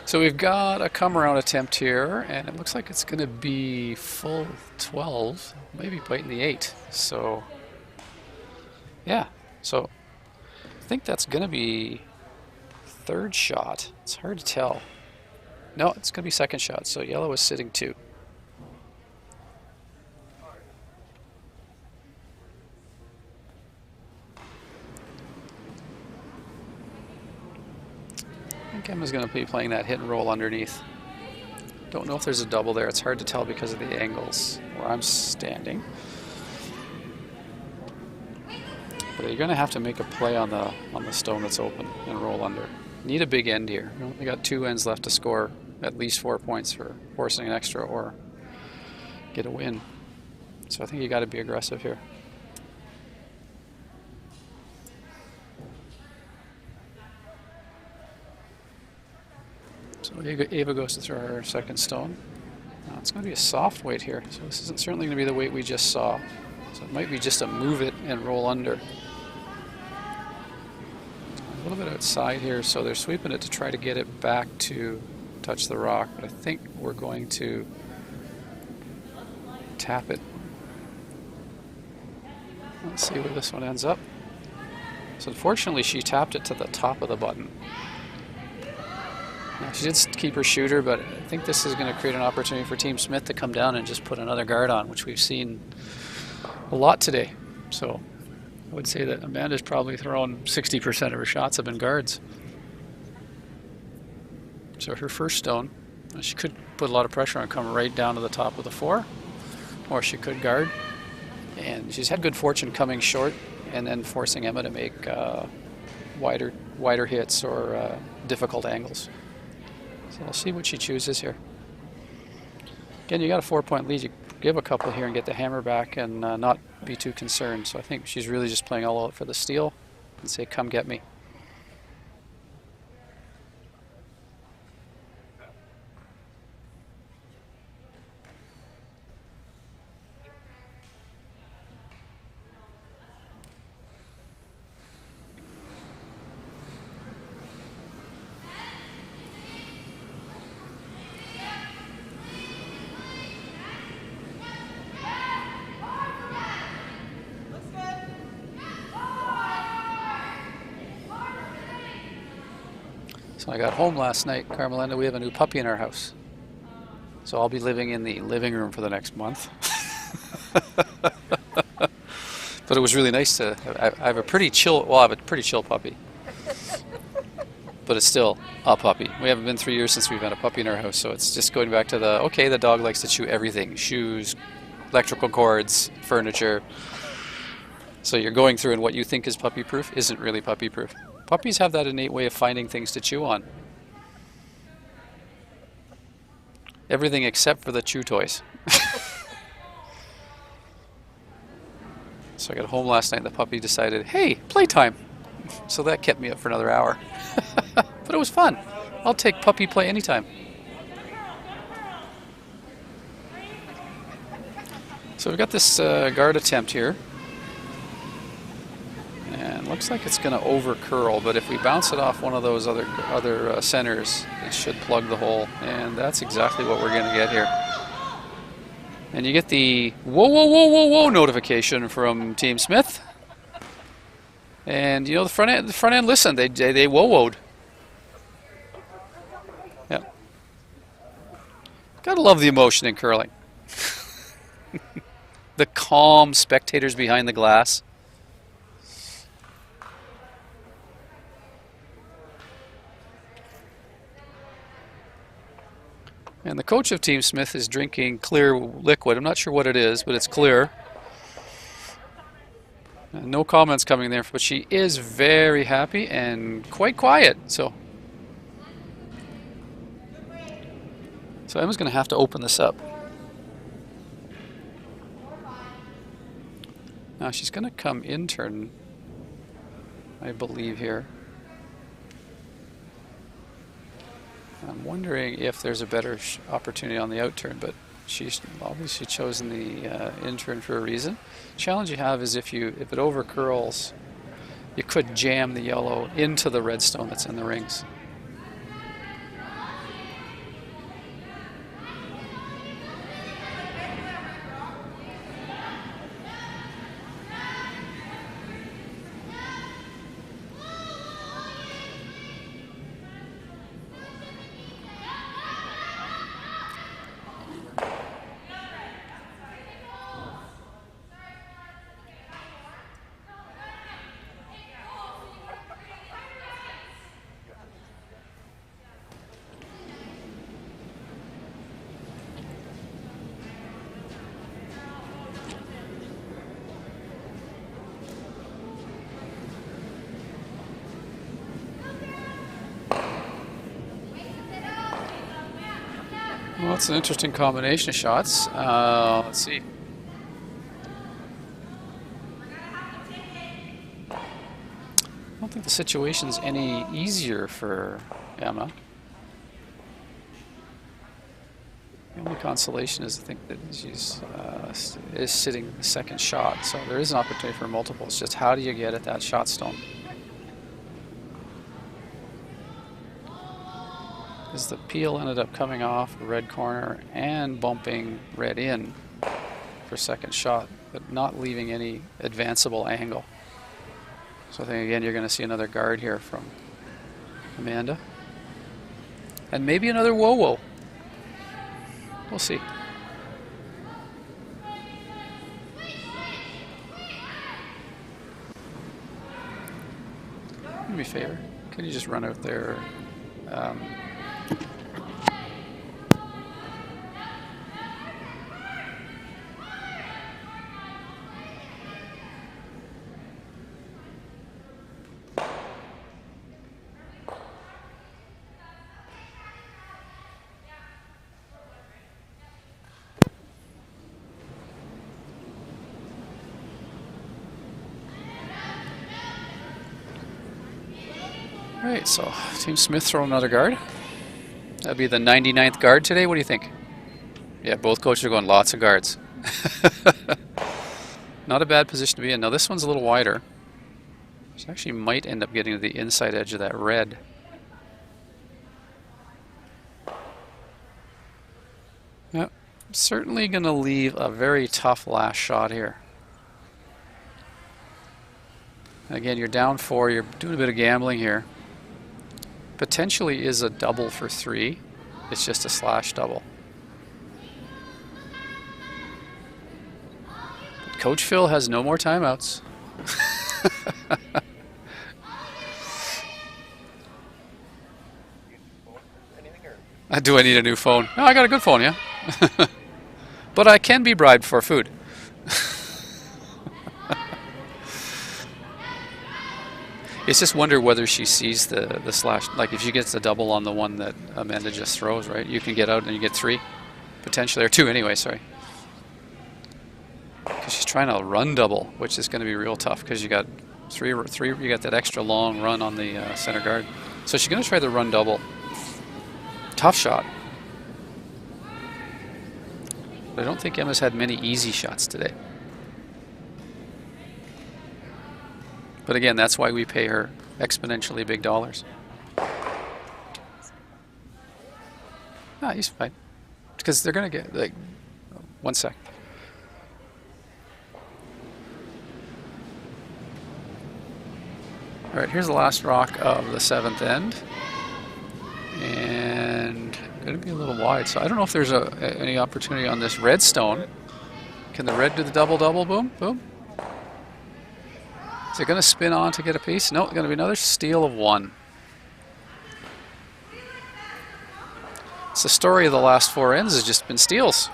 Speaker 1: So we've got a come around attempt here, and it looks like it's going to be full 12, maybe biting the 8. So yeah, so I think that's going to be third shot. It's hard to tell. No, it's going to be second shot. So yellow is sitting 2. I think Emma's going to be playing that hit and roll underneath. Don't know if there's a double there. It's hard to tell because of the angles where I'm standing. But you're going to have to make a play on the stone that's open and roll under. Need a big end here. You only got 2 ends left to score at least 4 points for forcing an extra or get a win. So I think you got to be aggressive here. So Ava goes to throw her second stone. Now it's going to be a soft weight here. So this isn't certainly going to be the weight we just saw. So it might be just a move it and roll under. a little bit outside here, so they're sweeping it to try to get it back to touch the rock, but I think we're going to tap it. Let's see where this one ends up. So unfortunately she tapped it to the top of the button. Now, she did keep her shooter, but I think this is going to create an opportunity for Team Smith to come down and just put another guard on, which we've seen a lot today. So I would say that Amanda's probably thrown 60% of her shots have been guards. So her first stone, she could put a lot of pressure on, come right down to the top of the 4, or she could guard. And she's had good fortune coming short and then forcing Emma to make wider hits or difficult angles. So we'll see what she chooses here. Again, you got a 4-point lead. You give a couple here and get the hammer back and not be too concerned. So I think she's really just playing all out for the steal and say, come get me. So I got home last night, Carmelenda, we have a new puppy in our house. So I'll be living in the living room for the next month. But it was really nice to, I have a pretty chill, well, I have a pretty chill puppy. But it's still a puppy. We haven't been 3 years since we've had a puppy in our house, so it's just going back to the, okay, the dog likes to chew everything. Shoes, electrical cords, furniture. So you're going through and what you think is puppy proof isn't really puppy proof. Puppies have that innate way of finding things to chew on. Everything except for the chew toys. So I got home last night and the puppy decided, hey, playtime. So that kept me up for another hour. But it was fun. I'll take puppy play anytime. So we've got this guard attempt here. And looks like it's going to over curl, but if we bounce it off one of those other centers, it should plug the hole, and that's exactly what we're going to get here. And you get the whoa, whoa, whoa, whoa, whoa notification from Team Smith. And you know the front end listened. They whoa-woed. Yeah. Gotta love the emotion in curling. The calm spectators behind the glass. And the coach of Team Smith is drinking clear liquid. I'm not sure what it is, but it's clear. And no comments coming there, but she is very happy and quite quiet. So Emma's going to have to open this up. Now she's going to come in-turn, I believe, here. I'm wondering if there's a better opportunity on the out-turn, but she's obviously chosen the in-turn for a reason. Challenge you have is if it over curls, you could jam the yellow into the red stone that's in the rings. Well, it's an interesting combination of shots. Let's see. I don't think the situation's any easier for Emma. The only consolation is I think that she's is sitting the second shot, so there is an opportunity for multiple. It's just how do you get at that shot stone? Because the peel ended up coming off the red corner and bumping red in for second shot, but not leaving any advanceable angle. So I think again you're going to see another guard here from Amanda. And maybe another whoa-whoa. We'll see. Do me a favor. Can you just run out there? Right, so Team Smith throwing another guard. That'd be the 99th guard today. What do you think? Yeah, both coaches are going lots of guards. Not a bad position to be in. Now this one's a little wider. This actually might end up getting to the inside edge of that red. Yep, certainly going to leave a very tough last shot here. Again, you're down 4. You're doing a bit of gambling here. Potentially is a double for 3. It's just a slash double. But Coach Phil has no more timeouts. Do I need a new phone? No, I got a good phone, yeah. But I can be bribed for food. It's just wonder whether she sees the slash, like if she gets the double on the one that Amanda just throws, right? You can get out and you get 3, potentially, or 2 anyway, sorry. Because she's trying to run double, which is going to be real tough because you got 3, you got that extra long run on the center guard. So she's going to try the run double. Tough shot. But I don't think Emma's had many easy shots today. But again, that's why we pay her exponentially big dollars. Ah, he's fine. Because they're going to get, like, 1 sec. All right, here's the last rock of the 7th end. And going to be a little wide. So I don't know if there's any opportunity on this red stone. Can the red do the double-double? Boom, boom. Is it going to spin on to get a piece? No, it's going to be another steal of 1. It's the story of the last 4 ends has just been steals.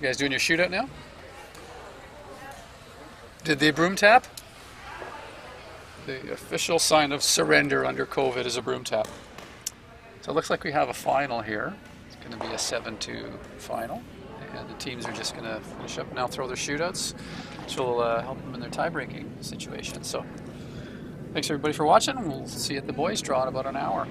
Speaker 1: You guys doing your shootout now? Did they broom tap? The official sign of surrender under COVID is a broom tap. So it looks like we have a final here. It's going to be a 7-2 final. And the teams are just going to finish up now, throw their shootouts, which will help them in their tie-breaking situation. So thanks everybody for watching. We'll see you at the boys' draw in about an hour.